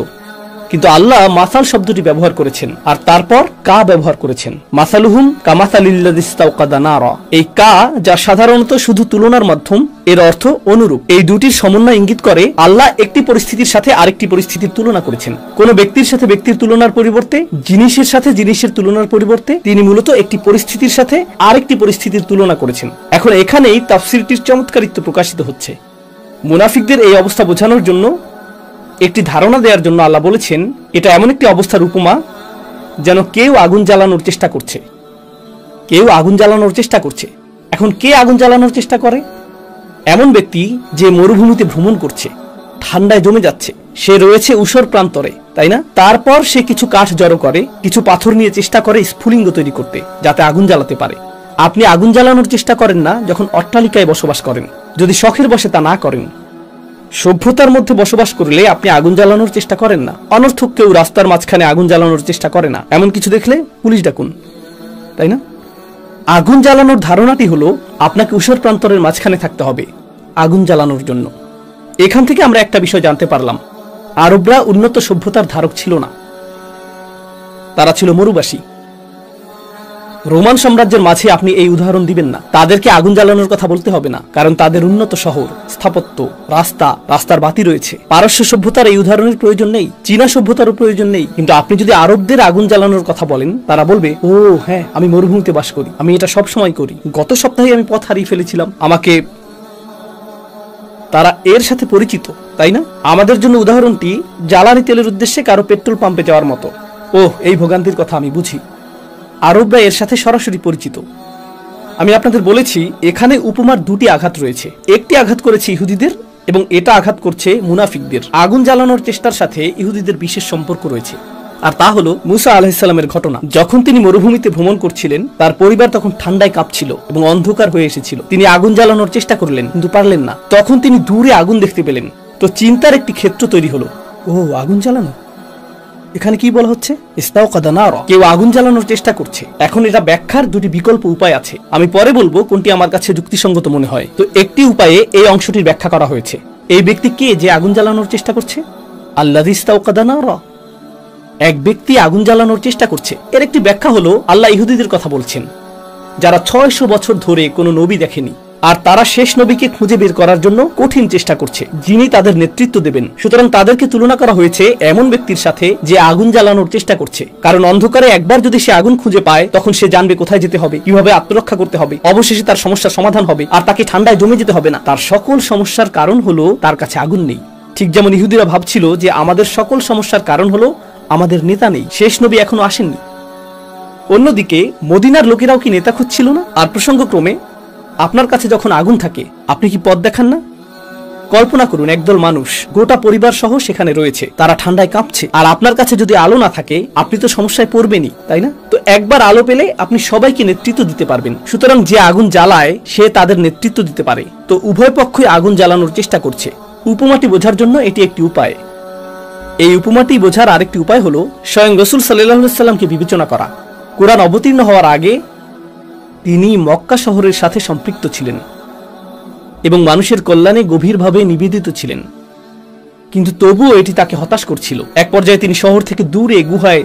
কিন্তু আল্লাহ মাসাল শব্দটি ব্যবহার করেছেন আর তারপর কা ব্যবহার করেছেন। মাসালুহুম কামাসালিল্লাযী ইসতাওকাদা নারা, এই কা যা সাধারণত শুধু তুলনার মাধ্যম, এর অর্থ অনুরূপ। এই দুটির সমন্বয় ইঙ্গিত করে আল্লাহ একটি পরিস্থিতির সাথে আরেকটি পরিস্থিতির তুলনা করেছেন। কোন ব্যক্তির সাথে ব্যক্তির তুলনার পরিবর্তে, জিনিসের সাথে জিনিসের তুলনার পরিবর্তে তিনি মূলত একটি পরিস্থিতির সাথে আরেকটি পরিস্থিতির তুলনা করেছেন। এখন এখানেই তাফসীরটির চমৎকারিত্ব প্রকাশিত হচ্ছে। মুনাফিকদের এই অবস্থা বোঝানোর জন্য, একটি ধারণা দেওয়ার জন্য আল্লাহ বলেছেন এটা এমন একটি অবস্থার উপমা যেন কেউ আগুন জ্বালানোর চেষ্টা করছে, কেউ আগুন জ্বালানোর চেষ্টা করছে। এখন কে আগুন জ্বালানোর চেষ্টা করে? এমন ব্যক্তি যে মরুভূমিতে ভ্রমণ করছে, ঠান্ডায় জমে যাচ্ছে, সে রয়েছে ঊষর প্রান্তরে, তাই না? তারপর সে কিছু কাঠ জড়ো করে, কিছু পাথর নিয়ে চেষ্টা করে স্ফুলিঙ্গ তৈরি করতে, যাতে আগুন জ্বালাতে পারে। আপনি আগুন জ্বালানোর চেষ্টা করেন না যখন অট্টালিকায় বসবাস করেন, যদি শখের বশে তা না করেন। সভ্যতার মধ্যে বসবাস করলে আপনি আগুন জ্বালানোর চেষ্টা করেন না। অনর্থক কেউ রাস্তার মাঝখানে আগুন জ্বালানোর চেষ্টা করে না। এমন কিছু দেখলে পুলিশ ডাকুন, তাই না? আগুন জ্বালানোর ধারণাটি হলো আপনাকে ঊষর প্রান্তরের মাঝখানে থাকতে হবে আগুন জ্বালানোর জন্য। এখান থেকে আমরা একটা বিষয় জানতে পারলাম, আরবরা উন্নত সভ্যতার ধারক ছিল না, তারা ছিল মরুবাসী। রোমান সাম্রাজ্যের মাঝে আপনি এই উদাহরণ দিবেন না, তাদেরকে আগুন জ্বালানোর কথা বলতে হবে না, কারণ তাদের উন্নত শহর, স্থাপত্য, রাস্তার বাতি রয়েছে। পারস্য সভ্যতার এই উদাহরণের প্রয়োজন নেই, চীনা সভ্যতারও প্রয়োজন নেই। কিন্তু আপনি যদি আরবদের আগুন জ্বালানোর কথা বলেন, তারা বলবে, ও হ্যাঁ, আমি মরুভূমিতে বাস করি, আমি এটা সব সময় করি, গত সপ্তাহে আমি পথ হারিয়ে ফেলেছিলাম, আমাকে। তারা এর সাথে পরিচিত, তাই না? আমাদের জন্য উদাহরণটি জ্বালানি তেলের উদ্দেশ্যে কারো পেট্রোল পাম্পে যাওয়ার মতো। ও, এই ভোগান্তির কথা আমি বুঝি। আরবরা এর সাথে সরাসরি পরিচিত। আমি আপনাদের বলেছি এখানে উপমার দুটি আঘাত রয়েছে। একটি আঘাত করেছে ইহুদিদের এবং এটা আঘাত করছে মুনাফিকদের। আগুন জ্বালানোর চেষ্টার সাথে ইহুদিদের বিশেষ সম্পর্ক রয়েছে, আর তা হলো মুসা আলাইহিসসালামের ঘটনা। যখন তিনি মরুভূমিতে ভ্রমণ করছিলেন, তার পরিবার তখন ঠান্ডায় কাঁপছিল এবং অন্ধকার হয়ে এসেছিল। তিনি আগুন জ্বালানোর চেষ্টা করলেন, কিন্তু পারলেন না। তখন তিনি দূরে আগুন দেখতে পেলেন। তো চিন্তার একটি ক্ষেত্র তৈরি হলো, ও আগুন জ্বালানো, এখানে কি বলা হচ্ছে? ইস্তাওকাদা নারা, কেউ আগুন জ্বালানোর চেষ্টা করছে। এখন এটা ব্যাখ্যার দুটি বিকল্প উপায় আছে, আমি পরে বলবো কোনটি আমার কাছে যুক্তিসঙ্গত মনে হয়। তো একটি উপায়ে এই অংশটির ব্যাখ্যা করা হয়েছে। এই ব্যক্তি কে যে আগুন জ্বালানোর চেষ্টা করছে? আল্লাযী ইস্তাওকাদা নারা, এক ব্যক্তি আগুন জ্বালানোর চেষ্টা করছে। এর একটি ব্যাখ্যা হলো আল্লাহ ইহুদিদের কথা বলছেন, যারা 600 বছর ধরে কোনো নবী দেখেনি, আর তারা শেষ নবীকে খুঁজে বের করার জন্য কঠিন চেষ্টা করছে, যিনি তাদের নেতৃত্ব দেবেন। সুতরাং তাদেরকে তুলনা করা হয়েছে এমন ব্যক্তির সাথে যে আগুন জ্বালানোর চেষ্টা করছে। কারণ অন্ধকারে একবার যদি সে আগুন খুঁজে পায়, তখন সে জানবে কোথায় যেতে হবে, কিভাবে আত্মরক্ষা করতে হবে। অবশেষে তার সমস্যার সমাধান হবে, আর তাকে ঠান্ডায় জমে যেতে হবে না। তার সকল সমস্যার কারণ হলো তার কাছে আগুন নেই। ঠিক যেমন ইহুদিরা ভাবছিল যে আমাদের সকল সমস্যার কারণ হলো আমাদের নেতা নেই, শেষ নবী এখনো আসেননি। অন্যদিকে মদিনার লোকেরাও কি নেতা খুঁজছিল না? আর প্রসঙ্গক্রমে আপনার কাছে যখন আগুন থাকে, আপনি কি পথ দেখান না? কল্পনা করুন, একদল মানুষ গোটা পরিবার সহ সেখানে রয়েছে, তারা ঠান্ডায় কাঁপছে, আর আপনার কাছে যদি আলো না থাকে, আপনি তো সমস্যায় পড়বেনই, তাই না? তো একবার আলো পেলে আপনি সবাইকে নেতৃত্ব দিতে পারবেন। সুতরাং যে আগুন জ্বালায় সে তাদের নেতৃত্ব দিতে পারে। তো উভয় পক্ষই আগুন জ্বালানোর চেষ্টা করছে। উপমাটি বোঝার জন্য এটি একটি উপায়। এই উপমাটি বোঝার আরেকটি উপায় হলো স্বয়ং রাসূল সাল্লাল্লাহু আলাইহি সাল্লামকে বিবেচনা করা। কুরআন অবতীর্ণ হওয়ার আগে তিনি মক্কা শহরের সাথে সম্পৃক্ত ছিলেন এবং মানুষের কল্যাণে গভীরভাবে নিবেদিত ছিলেন, কিন্তু তবুও এটি তাকে হতাশ করছিল। এক পর্যায়ে তিনি শহর থেকে দূরে গুহায়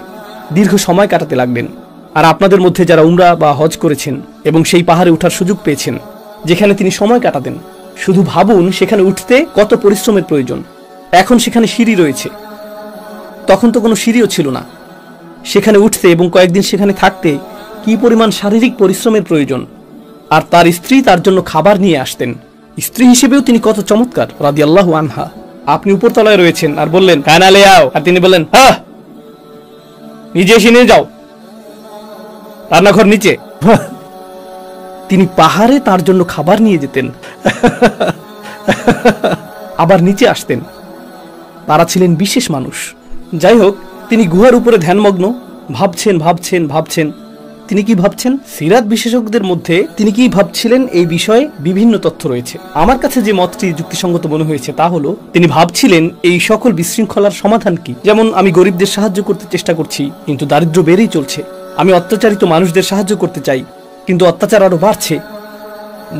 দীর্ঘ সময় কাটাতে লাগলেন। আর আপনাদের মধ্যে যারা উমরা বা হজ করেছেন এবং সেই পাহাড়ে ওঠার সুযোগ পেয়েছেন যেখানে তিনি সময় কাটাতেন, শুধু ভাবুন সেখানে উঠতে কত পরিশ্রমের প্রয়োজন। এখন সেখানে সিঁড়ি রয়েছে, তখন তো কোনো সিঁড়িও ছিল না। সেখানে উঠতে এবং কয়েকদিন সেখানে থাকতে কি পরিমাণ শারীরিক পরিশ্রমের প্রয়োজন। আর তার স্ত্রী তার জন্য খাবার নিয়ে আসতেন। স্ত্রী হিসেবেও তিনি কত চমৎকার, রাদিয়াল্লাহু আনহা। আপনি উপরতলায় রয়েছেন আর বললেন খানা লে আও, আর তিনি বললেন হ্যাঁ, নিজে এসে নিয়ে যাও, রান্নাঘর নিচে। তিনি পাহাড়ে তার জন্য খাবার নিয়ে যেতেন, আবার নিচে আসতেন। তারা ছিলেন বিশেষ মানুষ। যাই হোক, তিনি গুহার উপরে ধ্যানমগ্ন, ভাবছেন। তিনি কি ভাবছেন? সিরাত বিশেষজ্ঞদের মধ্যে তিনি কি ভাবছিলেন এই বিষয়ে বিভিন্ন তথ্য রয়েছে। আমার কাছে যে মতটি যুক্তিসঙ্গত মনে হয়েছে তা হলো তিনি ভাবছিলেন এই সকল বিশৃঙ্খলার সমাধান কি। যেমন আমি গরিবদের সাহায্য করতে চেষ্টা করছি, কিন্তু দারিদ্র্য বেড়েই চলছে। আমি অত্যাচারিত মানুষদের সাহায্য করতে চাই, কিন্তু অত্যাচার আরো বাড়ছে।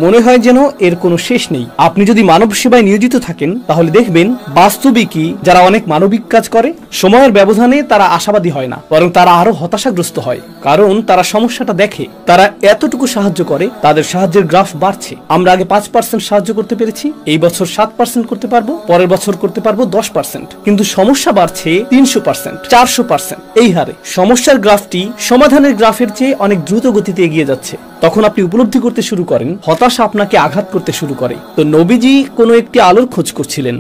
মনে হয় যেন এর কোনো শেষ নেই। আপনি যদি মানব সেবায় নিয়োজিত থাকেন, তাহলে দেখবেন বাস্তবিকই যারা অনেক মানবিক কাজ করে, সময়ের ব্যবধানে তারা আশাবাদী হয় না, বরং তারা আরো হতাশাগ্রস্ত হয়। কারণ তারা সমস্যাটা দেখে, তারা এতটুকু সাহায্য করে, তাদের সাহায্যের গ্রাফ বাড়ছে। আমরা আগে 5% সাহায্য করতে পেরেছি, এই বছর 7% করতে পারবো, পরের বছর করতে পারবো 10%, কিন্তু সমস্যা বাড়ছে 300%, 400%, এই হারে। সমস্যার গ্রাফটি সমাধানের গ্রাফের চেয়ে অনেক দ্রুত গতিতে এগিয়ে যাচ্ছে। তখন আপনি উপলব্ধি করতে শুরু করেন, হতাশা আপনাকে আঘাত করতে শুরু করে। তো নবীজি কোনো একটি আলোর খোঁজ করছিলেন,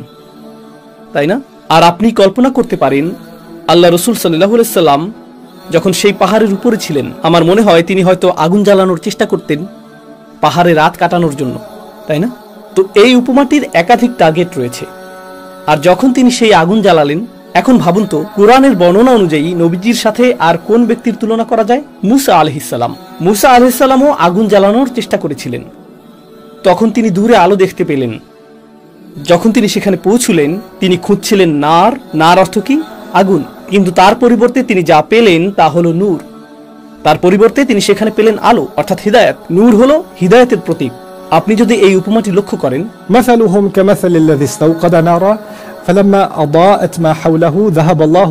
তাই না? আর আপনি কল্পনা করতে পারেন আল্লাহ রাসূল সাল্লাল্লাহু আলাইহি সাল্লাম যখন সেই পাহাড়ের উপরে ছিলেন, আমার মনে হয় তিনি হয়তো আগুন জ্বালানোর চেষ্টা করতেন পাহাড়ে রাত কাটানোর জন্য, তাই না? তো এই উপমাটির একাধিক টার্গেট রয়েছে। আর যখন তিনি সেই আগুন জ্বালালেন, এখন ভাবুন তো কুরআনের বর্ণনা অনুযায়ী নবীজির সাথে আর কোন ব্যক্তির তুলনা করা যায়? মুসা আলাইহিস সালাম। মুসা আলাইহিস সালামও আগুন জ্বালানোর চেষ্টা করেছিলেন। তখন তিনি দূরে আলো দেখতে পেলেন। যখন তিনি সেখানে পৌঁছলেন, তিনি খুঁজছিলেন নার। নার অর্থ কি? আগুন। কিন্তু তার পরিবর্তে তিনি যা পেলেন তা হলো নূর। তার পরিবর্তে তিনি সেখানে পেলেন আলো, অর্থাৎ হিদায়াত। নূর হলো হিদায়াতের প্রতীক। আপনি যদি এই উপমাটি লক্ষ্য করেন, مثلهم كمثل الذي استوقد نارا فلما أضاءت ما حوله ذهب الله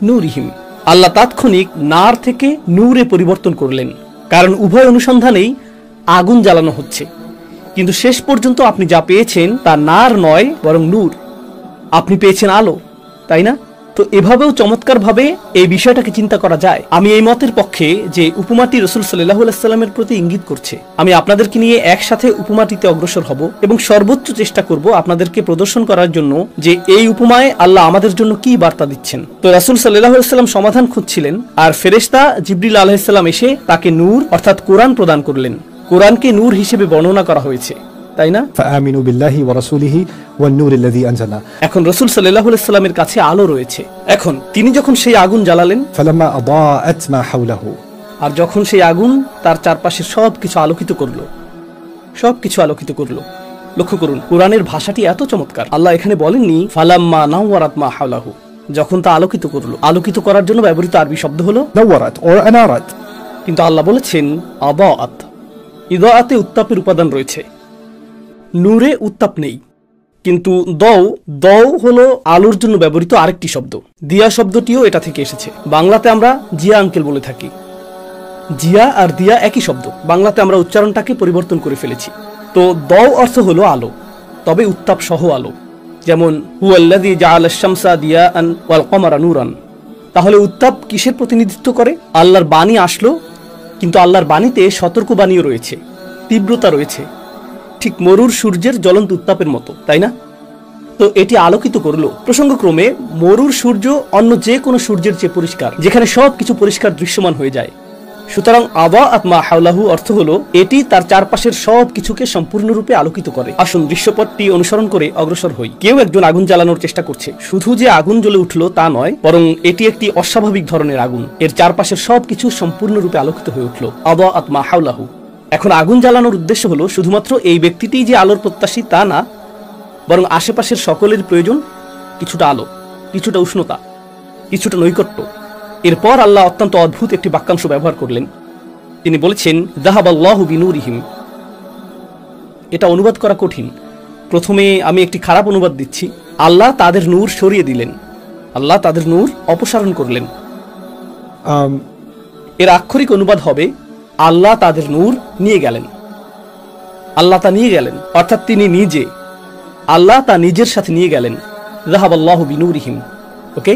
নূরিহিম, আল্লাহ তাৎক্ষণিক নার থেকে নূরে পরিবর্তন করলেন। কারণ উভয় অনুসন্ধানেই আগুন জ্বালানো হচ্ছে, কিন্তু শেষ পর্যন্ত আপনি যা পেয়েছেন তা নার নয়, বরং নূর। আপনি পেয়েছেন আলো, তাই না? তো এভাবেও চমৎকার ভাবে এই বিষয়টাকে চিন্তা করা যায়। আমি এই মতের পক্ষে যে উপমাটি রাসূল সাল্লাল্লাহু আলাইহি সাল্লামের প্রতি ইঙ্গিত করছে। আমি আপনাদেরকে নিয়ে একসাথে উপমাটিতে অগ্রসর হব এবং সর্বোচ্চ চেষ্টা করব আপনাদেরকে প্রদর্শন করার জন্য যে এই উপমায় আল্লাহ আমাদের জন্য কি বার্তা দিচ্ছেন। তো রাসূল সাল্লাল্লাহু আলাইহি সাল্লাম সমাধান খুঁজছিলেন, আর ফেরেশতা জিবরিল আলাইহিস সালাম এসে তাকে নূর অর্থাৎ কোরআন প্রদান করলেন। কোরআনকে নূর হিসেবে বর্ণনা করা হয়েছে, তাই না? فآمنوا بالله ورسوله والنور الذي أنزلنا। এখন রাসূল সাল্লাল্লাহু আলাইহি সাল্লামের কাছে আলো রয়েছে। এখন তিনি যখন সেই আগুন জ্বালালেন, فلما أضاءت ما حوله। আর যখন সেই আগুন তার চারপাশে সবকিছু আলোকিত করলো, সবকিছু আলোকিত করলো। লক্ষ্য করুন, কোরআনের ভাষাটি এত চমৎকার। আল্লাহ এখানে বলেননি ফালাম্মা নাওয়ারাত মা হাওলাহু, যখন তা আলোকিত করলো। আলোকিত করার জন্য ব্যবহৃত আরবি শব্দ হলো نورت or أنارت। কিন্তু আল্লাহ বলেছেন আদাআত। ইদাআতে উত্তাপের উপাদান রয়েছে, নূরে উত্তাপ নেই। কিন্তু দও হলো আলোর জন্য ব্যবহৃত আরেকটি শব্দ। দিয়া শব্দটিও এটা থেকে এসেছে। বাংলাতে আমরা জিয়া আঙ্কেল বলে থাকি। জিয়া আর দিয়া একই শব্দ, বাংলাতে আমরা উচ্চারণটাকে পরিবর্তন করে ফেলেছি। তো দও অর্থ হলো আলো, তবে উত্তাপ সহ আলো। যেমন হুয়াল্লাযী জাআলাশ শামসা দিয়াআন ওয়াল কমারা নূরান। তাহলে উত্তাপ কিসের প্রতিনিধিত্ব করে? আল্লাহর বাণী আসলো, কিন্তু আল্লাহর বাণীতে সতর্কবাণীও রয়েছে, তীব্রতা রয়েছে, ঠিক মরুর সূর্যের জ্বলন্ত উত্তাপের মতো, তাই না? তো এটি আলোকিত করলো। প্রসঙ্গক্রমে মরুর সূর্য অন্য যে কোনো সূর্যের চেয়ে পরিষ্কার, যেখানে সবকিছু পরিষ্কার দৃশ্যমান হয়ে যায়। সুতরাং আদাআত মা হাওলাহু অর্থ হলো এটি তার চারপাশের সবকিছুকে সম্পূর্ণরূপে আলোকিত করে। আসুন দৃশ্যপটটি অনুসরণ করে অগ্রসর হই। কেউ একজন আগুন জ্বালানোর চেষ্টা করছে। শুধু যে আগুন জ্বলে উঠলো তা নয়, বরং এটি একটি অস্বাভাবিক ধরনের আগুন। এর চারপাশের সবকিছু সম্পূর্ণরূপে আলোকিত হয়ে উঠলো। আদাআত মা হাওলাহু। এখন আগুন জ্বালানোর উদ্দেশ্য হলো শুধুমাত্র এই ব্যক্তিটি যে আলোর প্রত্যাশী তা না, বরং আশেপাশের সকলের প্রয়োজন কিছুটা আলো, কিছুটা উষ্ণতা, কিছুটা নৈকট্য। এরপর আল্লাহ অত্যন্ত অদ্ভুত একটি বাক্যাংশ ব্যবহার করলেন। তিনি বলেছেন যাহাবাল্লাহু বিনূরিহিম। এটা অনুবাদ করা কঠিন। প্রথমে আমি একটি খারাপ অনুবাদ দিচ্ছি। আল্লাহ তাদের নূর সরিয়ে দিলেন, আল্লাহ তাদের নূর অপসারণ করলেন। এর আক্ষরিক অনুবাদ হবে আল্লাহ তাদের নূর নিয়ে গেলেন। আল্লাহ তা নিয়ে গেলেন অর্থাৎ তিনি নিজে, আল্লাহ তা নিজের সাথে নিয়ে গেলেন। যাহাবাল্লাহু বিনূরিহিম। ওকে,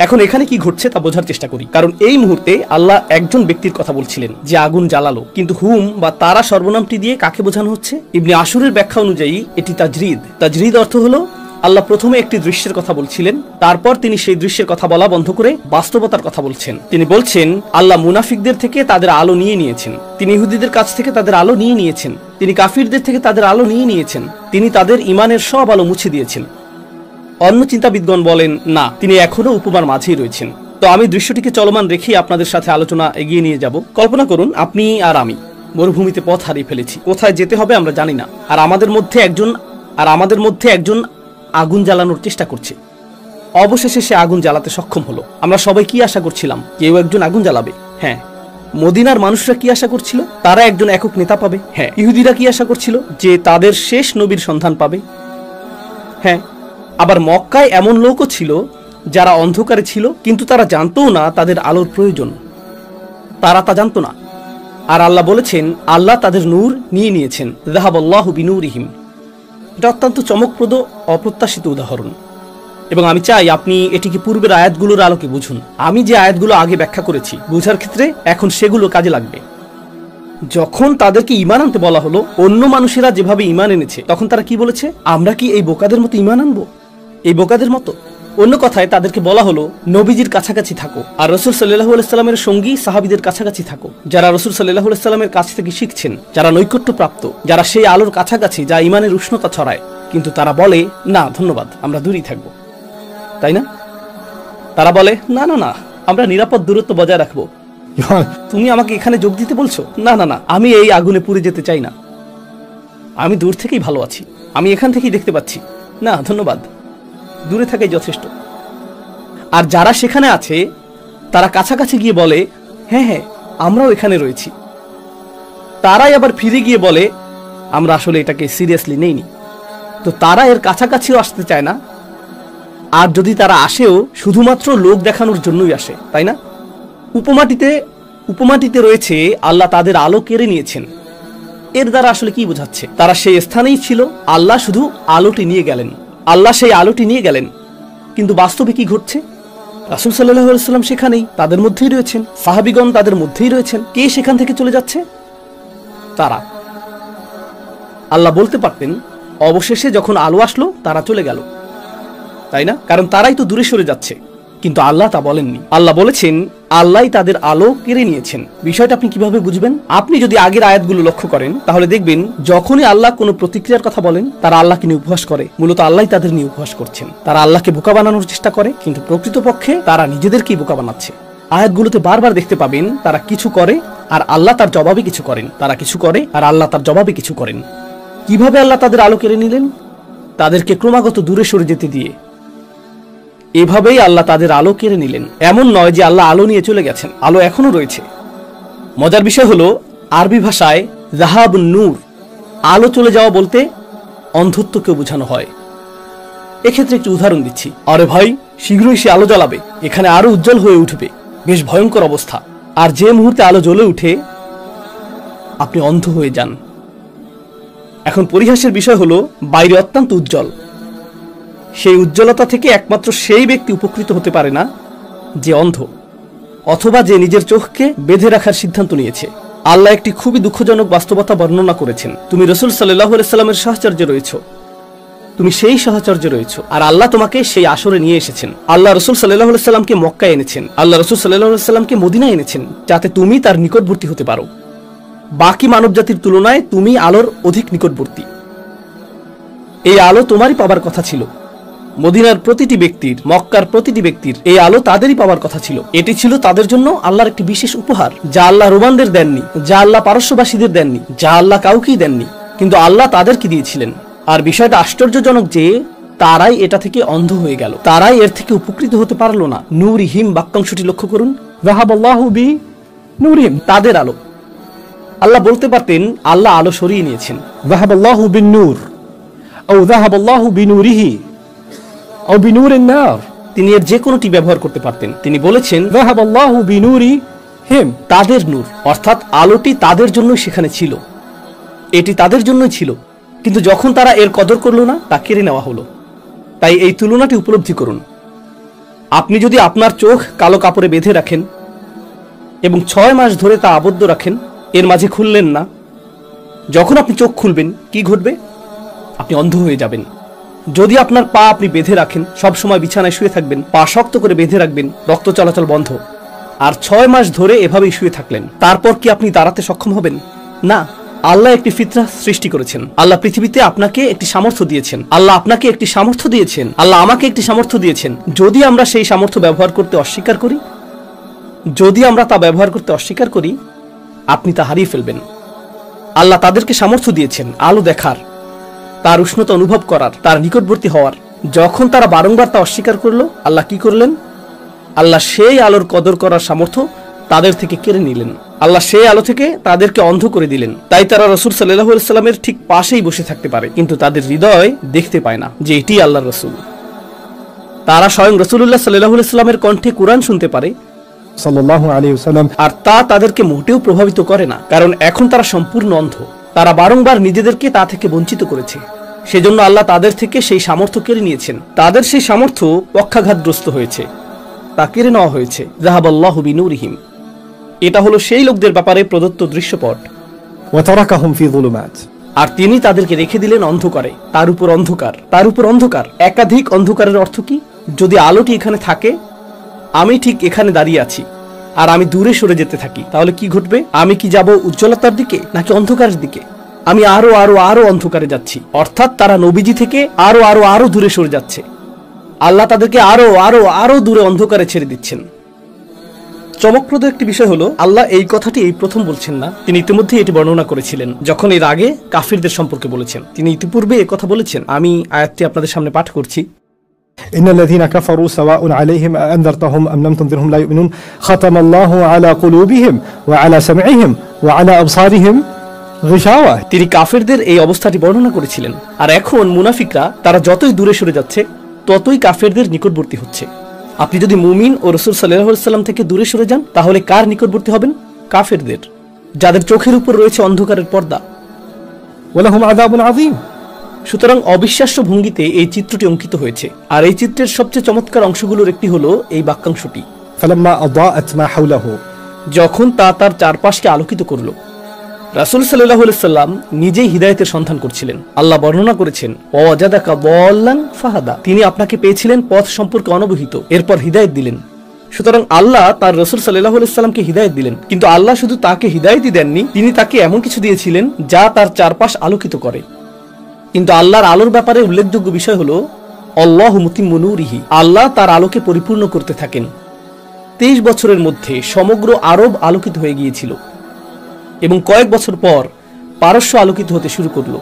এখন এখানে কি ঘটছে তা বোঝার চেষ্টা করি। কারণ এই মুহূর্তে আল্লাহ একজন ব্যক্তির কথা বলছিলেন যে আগুন জ্বালালো, কিন্তু হুম বা তারা সর্বনামটি দিয়ে কাকে বোঝানো হচ্ছে? ইবনে আশুরের ব্যাখ্যা অনুযায়ী এটি তাজরিদ। তাজরিদ অর্থ হলো আল্লাহ প্রথমে একটি দৃশ্যের কথা বলছিলেন, তারপর তিনি সেই দৃশ্যের কথা বলা বন্ধ করে বাস্তবতার কথা বলছেন। তিনি বলছেন আল্লাহ মুনাফিকদের থেকে তাদের আলো নিয়ে নিয়েছেন, তিনি ইহুদিদের কাছ থেকে তাদের আলো নিয়ে নিয়েছেন, তিনি কাফিরদের থেকে তাদের আলো নিয়ে নিয়েছেন, তিনি তাদের ঈমানের সব আলো মুছে দিয়েছেন। অন্য চিন্তাবিদগণ বলেন না, তিনি এখনো উপমার মাঝেই রয়েছেন। তো আমি দৃশ্যটিকে চলমান রেখে আপনাদের সাথে আলোচনা এগিয়ে নিয়ে যাব। কল্পনা করুন আপনি আর আমি মরুভূমিতে পথ হারিয়ে ফেলেছি। কোথায় যেতে হবে আমরা জানি না। আর আমাদের মধ্যে একজন আগুন জ্বালানোর চেষ্টা করছে। অবশেষে সে আগুন জ্বালাতে সক্ষম হলো। আমরা সবাই কি আশা করছিলাম? কেউ একজন আগুন জ্বালাবে। হ্যাঁ। মদিনার মানুষরা কি আশা করছিল? তারা একজন একক নেতা পাবে। হ্যাঁ। ইহুদিরা কি আশা করছিল? যে তাদের শেষ নবীর সন্ধান পাবে। হ্যাঁ। আবার মক্কায় এমন লোকও ছিল যারা অন্ধকারে ছিল, কিন্তু তারা জানতও না তাদের আলোর প্রয়োজন, তারা তা জানতো না। আর আল্লাহ বলেছেন আল্লাহ তাদের নূর নিয়ে নিয়েছেন। যাহাবাল্লাহু বিনূরিহিম। এটা অত্যন্ত চমকপ্রদ অপ্রত্যাশিত উদাহরণ, এবং আমি চাই আপনি এটিকে পূর্বের আয়াতগুলোর আলোকে বুঝুন। আমি যে আয়াতগুলো আগে ব্যাখ্যা করেছি বুঝার ক্ষেত্রে এখন সেগুলো কাজে লাগবে। যখন তাদেরকে ঈমান আনতে বলা হলো, অন্য মানুষেরা যেভাবে ঈমান এনেছে, তখন তারা কি বলেছে? আমরা কি এই বোকাদের মতো ঈমান আনবো? এই বোকাদের মতো? অন্য কথায় তাদেরকে বলা হলো নবীজির কাছাকাছি থাকো, আর রাসূল সাল্লাল্লাহু আলাইহি সাল্লামের সঙ্গী সাহাবীদের কাছাকাছি থাকো, যারা রাসূল সাল্লাল্লাহু আলাইহি সাল্লামের কাছ থেকে শিখছেন, যারা নৈকট্য প্রাপ্ত, যারা সেই আলোর কাছাকাছি যা ঈমানের উষ্ণতা ছড়ায়। কিন্তু তারা বলে না ধন্যবাদ, আমরা দূরেই থাকবো, তাই না? তারা বলে না না না, আমরা নিরাপদ দূরত্ব বজায় রাখবো। তুমি আমাকে এখানে যোগ দিতে বলছো? না না না, আমি এই আগুনে পুড়ে যেতে চাই না, আমি দূর থেকেই ভালো আছি, আমি এখান থেকেই দেখতে পাচ্ছি। না ধন্যবাদ, দূরে থাকাই যথেষ্ট। আর যারা সেখানে আছে তারা কাছাকাছি গিয়ে বলে হ্যাঁ হ্যাঁ আমরাও এখানে রয়েছি। তারাই আবার ফিরে গিয়ে বলে আমরা আসলে এটাকে সিরিয়াসলি নেইনি। তো তারা এর কাছাকাছিও আসতে চায় না, আর যদি তারা আসেও শুধুমাত্র লোক দেখানোর জন্যই আসে, তাই না? উপমাটিতে রয়েছে আল্লাহ তাদের আলো কেড়ে নিয়েছেন। এর দ্বারা আসলে কি বোঝাচ্ছে? তারা সেই স্থানেই ছিল, আল্লাহ শুধু আলোটি নিয়ে গেলেন, আল্লাহ সেই আলোটি নিয়ে গেলেন। কিন্তু বাস্তবে কি ঘটছে? রাসূল সাল্লাল্লাহু আলাইহি ওয়াসাল্লাম সেখানেই, তাদের মধ্যেই রয়েছেন, সাহাবীগণ তাদের মধ্যেই রয়েছেন। কে সেখান থেকে চলে যাচ্ছে? তারা। আল্লাহ বলতে পারতেন অবশেষে যখন আলো আসলো তারা চলে গেল, তাই না? কারণ তারাই তো দূরে সরে যাচ্ছে, কিন্তু আল্লাহ তা বলেননি। আল্লাহ বলেছেন আল্লাহই তাদের আলো কেড়ে নিয়েছেন। বিষয়টা আপনি কিভাবে বুঝবেন? আপনি যদি আগের আয়াতগুলো লক্ষ্য করেন তাহলে দেখবেন যখনই আল্লাহ কোনো প্রতিক্রিয়ার কথা বলেন তারা আল্লাহকে নিয়ে উপহাস করে। মূলত আল্লাহই তাদের নিয়ে উপহাস করছেন। তারা আল্লাহকে বোকা বানানোর চেষ্টা করে, কিন্তু প্রকৃতপক্ষে তারা নিজেদেরকেই বোকা বানাচ্ছে। আয়াতগুলোতে বারবার দেখতে পাবেন তারা কিছু করে আর আল্লাহ তার জবাবে কিছু করেন, তারা কিছু করে আর আল্লাহ তার জবাবে কিছু করেন। কিভাবে আল্লাহ তাদের আলো কেড়ে নিলেন? তাদেরকে ক্রমাগত দূরে সরে যেতে দিয়ে। এভাবেই আল্লাহ তাদের আলো কেড়ে নিলেন। এমন নয় যে আল্লাহ আলো নিয়ে চলে গেছেন, আলো এখনো রয়েছে। মজার বিষয় হলো আরবি ভাষায় যাহাবুন নূর, আলো চলে যাওয়া বলতে অন্ধত্বকে বোঝানো হয়। এক্ষেত্রে একটি উদাহরণ দিচ্ছি। আরে ভাই, শীঘ্রই সে আলো জ্বালাবে, এখানে আরো উজ্জ্বল হয়ে উঠবে, বেশ ভয়ঙ্কর অবস্থা। আর যে মুহূর্তে আলো জ্বলে উঠে আপনি অন্ধ হয়ে যান। এখন পরিহাসের বিষয় হলো বাইরে অত্যন্ত উজ্জ্বল, সেই উজ্জ্বলতা থেকে একমাত্র সেই ব্যক্তি উপকৃত হতে পারে না যে অন্ধ, অথবা যে নিজের চোখকে বেঁধে রাখার সিদ্ধান্ত নিয়েছে। আল্লাহ একটি খুবই দুঃখজনক বাস্তবতা বর্ণনা করেছেন। তুমি রাসূল সাল্লাল্লাহু আলাইহি সাল্লামের সাহচর্যে রয়েছো, তুমি সেই সাহচর্যে রয়েছো, আর আল্লাহ তোমাকে সেই আসরে নিয়ে এসেছেন। আল্লাহ রাসূল সাল্লাল্লাহু আলাইহি সাল্লামকে মক্কায় এনেছেন, আল্লাহ রাসূল সাল্লাল্লাহু আলাইহি সাল্লামকে মদিনায় এনেছেন, যাতে তুমি তার নিকটবর্তী হতে পারো। বাকি মানব জাতির তুলনায় তুমি আলোর অধিক নিকটবর্তী। এই আলো তোমারই পাবার কথা ছিল। মদিনার প্রতিটি ব্যক্তির, মক্কার প্রতিটি ব্যক্তির এই আলো তাদেরই পাওয়ার কথা ছিল। এটি ছিল তাদের জন্য আল্লাহর একটি বিশেষ উপহার, যা আল্লাহ রোমানদের দেননি, যা আল্লাহ পারস্যবাসীদের দেননি, যা আল্লাহ কাউকেই দেননি, কিন্তু আল্লাহ তাদেরকে দিয়েছিলেন। আর বিষয়টা আশ্চর্যজনক যে তারাই এটা থেকে অন্ধ হয়ে গেল, তারাই এর থেকে উপকৃত হতে পারলো না। নূরিহিম বাক্যাংশটি লক্ষ্য করুন, যাহাবাল্লাহু বিনূরিহিম, তাদের আলো। আল্লাহ বলতে পারতেন আল্লাহ আলো সরিয়ে নিয়েছেন। যাহাবাল্লাহু বিন-নূর আও যাহাবাল্লাহু বিনূরিহি আও বিনূরিন নার, তিনি এর যে কোনোটি ব্যবহার করতে পারতেন। তিনি বলেছেন যাহাবাল্লাহু বিনূরিহিম, তাদের নূর, অর্থাৎ আলোটি তাদের জন্যই সেখানে ছিল, এটি তাদের জন্যই ছিল, কিন্তু যখন তারা এর কদর করল না, তা কেড়ে নেওয়া হলো। তাই এই তুলনাটি উপলব্ধি করুন। আপনি যদি আপনার চোখ কালো কাপড়ে বেঁধে রাখেন এবং 6 মাস ধরে তা আবদ্ধ রাখেন, এর মাঝে খুললেন না, যখন আপনি চোখ খুলবেন কি ঘটবে? আপনি অন্ধ হয়ে যাবেন। যদি আপনার পা আপনি বেঁধে রাখেন, সব সময় বিছানায় শুয়ে থাকবেন, পা শক্ত করে বেঁধে রাখবেন, রক্ত চলাচল বন্ধ, আর 6 মাস ধরে এভাবেই শুয়ে থাকলেন, তারপর কি আপনি দাঁড়াতে সক্ষম হবেন? না। আল্লাহ একটি ফিতরা সৃষ্টি করেছেন। আল্লাহ পৃথিবীতে আপনাকে একটি সামর্থ্য দিয়েছেন, আল্লাহ আপনাকে একটি সামর্থ্য দিয়েছেন, আল্লাহ আমাকে একটি সামর্থ্য দিয়েছেন। যদি আমরা সেই সামর্থ্য ব্যবহার করতে অস্বীকার করি, যদি আমরা তা ব্যবহার করতে অস্বীকার করি, আপনি তা হারিয়ে ফেলবেন। আল্লাহ তাদেরকে সামর্থ্য দিয়েছেন আলো দেখার, তার উষ্ণতা অনুভব করার, তার নিকটবর্তী হওয়ার। যখন তারা বারংবার তা অস্বীকার করলো, আল্লাহ কি করলেন? আল্লাহ সেই আলোর কদর করার সামর্থ্য তাদের থেকে কেড়ে নিলেন। আল্লাহ সেই আলো থেকে তাদেরকে অন্ধ করে দিলেন। তাই তারা রাসূল সাল্লাল্লাহু আলাইহি সাল্লামের ঠিক পাশেই বসে থাকতে পারে, কিন্তু তাদের হৃদয় দেখতে পায় না যে এটি আল্লাহর রাসূল। তারা স্বয়ং রাসূলুল্লাহ সাল্লাল্লাহু আলাইহি সাল্লামের কণ্ঠে কুরআন শুনতে পারে সাল্লাল্লাহু আলাইহি ওয়াসাল্লাম, আর তা তাদেরকে মোটেও প্রভাবিত করে না, কারণ এখন তারা সম্পূর্ণ অন্ধ। তারা বারংবার নিজেদেরকে তা থেকে বঞ্চিত করেছে। সেজন্য আল্লাহ তাদের থেকে সেই সামর্থ্য কেড়ে নিয়েছেন। তাদের সেই সামর্থ্য পক্ষাঘাতগ্রস্ত হয়েছে, তা কেড়ে নেওয়া হয়েছে। যাহাবাল্লাহু বিনূরিহিম, এটা হলো সেই লোকদের ব্যাপারে প্রদত্ত দৃশ্যপট। ওয়া তারাকাহুম ফি যুলুমাত, আর তিনি তাদেরকে রেখে দিলেন অন্ধকারে, তার উপর অন্ধকার, তার উপর অন্ধকার। একাধিক অন্ধকারের অর্থ কি? যদি আলোটি এখানে থাকে, আমি ঠিক এখানে দাঁড়িয়ে আছি, আর আমি দূরে সরে যেতে থাকি, তাহলে কি ঘটবে? আমি কি যাব উজ্জ্বলতার দিকে নাকি অন্ধকারের দিকে? আমি আরো আরো আরো অন্ধকারে যাচ্ছি। অর্থাৎ তারা নবীজি থেকে আরো আরো আরো দূরে সরে যাচ্ছে। আল্লাহ তাদেরকে আরো আরো আরো দূরে অন্ধকারে ছেড়ে দিচ্ছেন। চমকপ্রদ একটি বিষয় হলো, আল্লাহ এই কথাটি এই প্রথম বলছেন না, তিনি ইতিমধ্যে এটি বর্ণনা করেছিলেন যখন এর আগে কাফিরদের সম্পর্কে বলেছেন। তিনি ইতিপূর্বে এই কথা বলেছেন। আমি আয়াতটি আপনাদের সামনে পাঠ করছি। إن الذين كفروا سواء عليهم أأنذرتهم أم لم تنذرهم لا يؤمنون ختم الله على قلوبهم وعلى سمعهم وعلى أبصارهم غشاوة। তিনি কাফেরদের এই অবস্থাটি বর্ণনা করেছিলেন। আর এখন মুনাফিকরা তারা যতই দূরে সরে যাচ্ছে, ততই কাফেরদের নিকটবর্তী হচ্ছে। আপনি যদি মুমিন ও রাসূল সাল্লাল্লাহু আলাইহি ওয়াসাল্লাম থেকে দূরে সরে যান, তাহলে কার নিকটবর্তী হবেন? কাফেরদের, যাদের চোখের উপর রয়েছে অন্ধকারের পর্দা। ওয়ালাহুম আযাবুন আযীম, সুতরাং অবিশ্বাস্য ভঙ্গিতে এই চিত্রটি অঙ্কিত হয়েছে। আর এই চিত্রের সবচেয়ে চমৎকার অংশগুলোর একটি হলো এই বাক্যাংশটি, فلما أضاءت ما حوله যখন তা তার চারপাশকে আলোকিত করল। রাসূল সাল্লাল্লাহু আলাইহি সাল্লাম নিজেই হিদায়াতের সন্ধান করছিলেন। আল্লাহ বর্ণনা করেছেন, ওয়াজাদাকা দাল্লান ফাহাদা, তিনি আপনাকে পেয়েছিলেন পথ সম্পর্কে অনবহিত, এরপর হিদায়াত দিলেন। সুতরাং আল্লাহ তার রাসূল সাল্লাল্লাহু আলাইহি সাল্লামকে হিদায়াত দিলেন, কিন্তু আল্লাহ শুধু তাকে হিদায়াতই দেননি, তিনি তাকে এমন কিছু দিয়েছিলেন যা তার চারপাশ আলোকিত করে। কিন্তু আল্লাহর আলোর ব্যাপারে উল্লেখযোগ্য বিষয় হলো আল্লাহু মুতিম্মু নূরিহি, আল্লাহ তার আলোকে পরিপূর্ণ করতে থাকেন। 23 বছরের মধ্যে সমগ্র আরব আলোকিত হয়ে গিয়েছিল এবং কয়েক বছর পর পারস্য আলোকিত হতে শুরু করলো,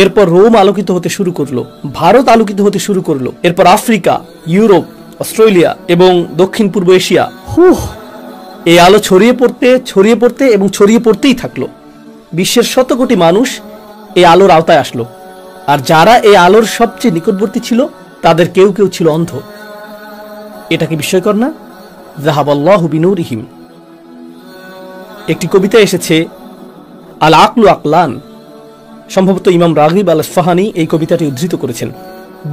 এরপর রোম আলোকিত হতে শুরু করলো, ভারত আলোকিত হতে শুরু করলো, এরপর আফ্রিকা, ইউরোপ, অস্ট্রেলিয়া এবং দক্ষিণ পূর্ব এশিয়া। এই আলো ছড়িয়ে পড়তে এবং ছড়িয়ে পড়তেই থাকলো। বিশ্বের শত কোটি মানুষ এই আলোর আওতায় আসলো, আর যারা এই আলোর সবচেয়ে নিকটবর্তী ছিল তাদের কেউ কেউ ছিল অন্ধ। এটা কি বিস্ময়কর না? যাহাবাল্লাহু বিনূরিহিম। একটি কবিতা এসেছে, আল আকলু আকলান, সম্ভবত ইমাম রাগিব আল আসফাহানি এই কবিতাটি উদ্ধৃত করেছেন।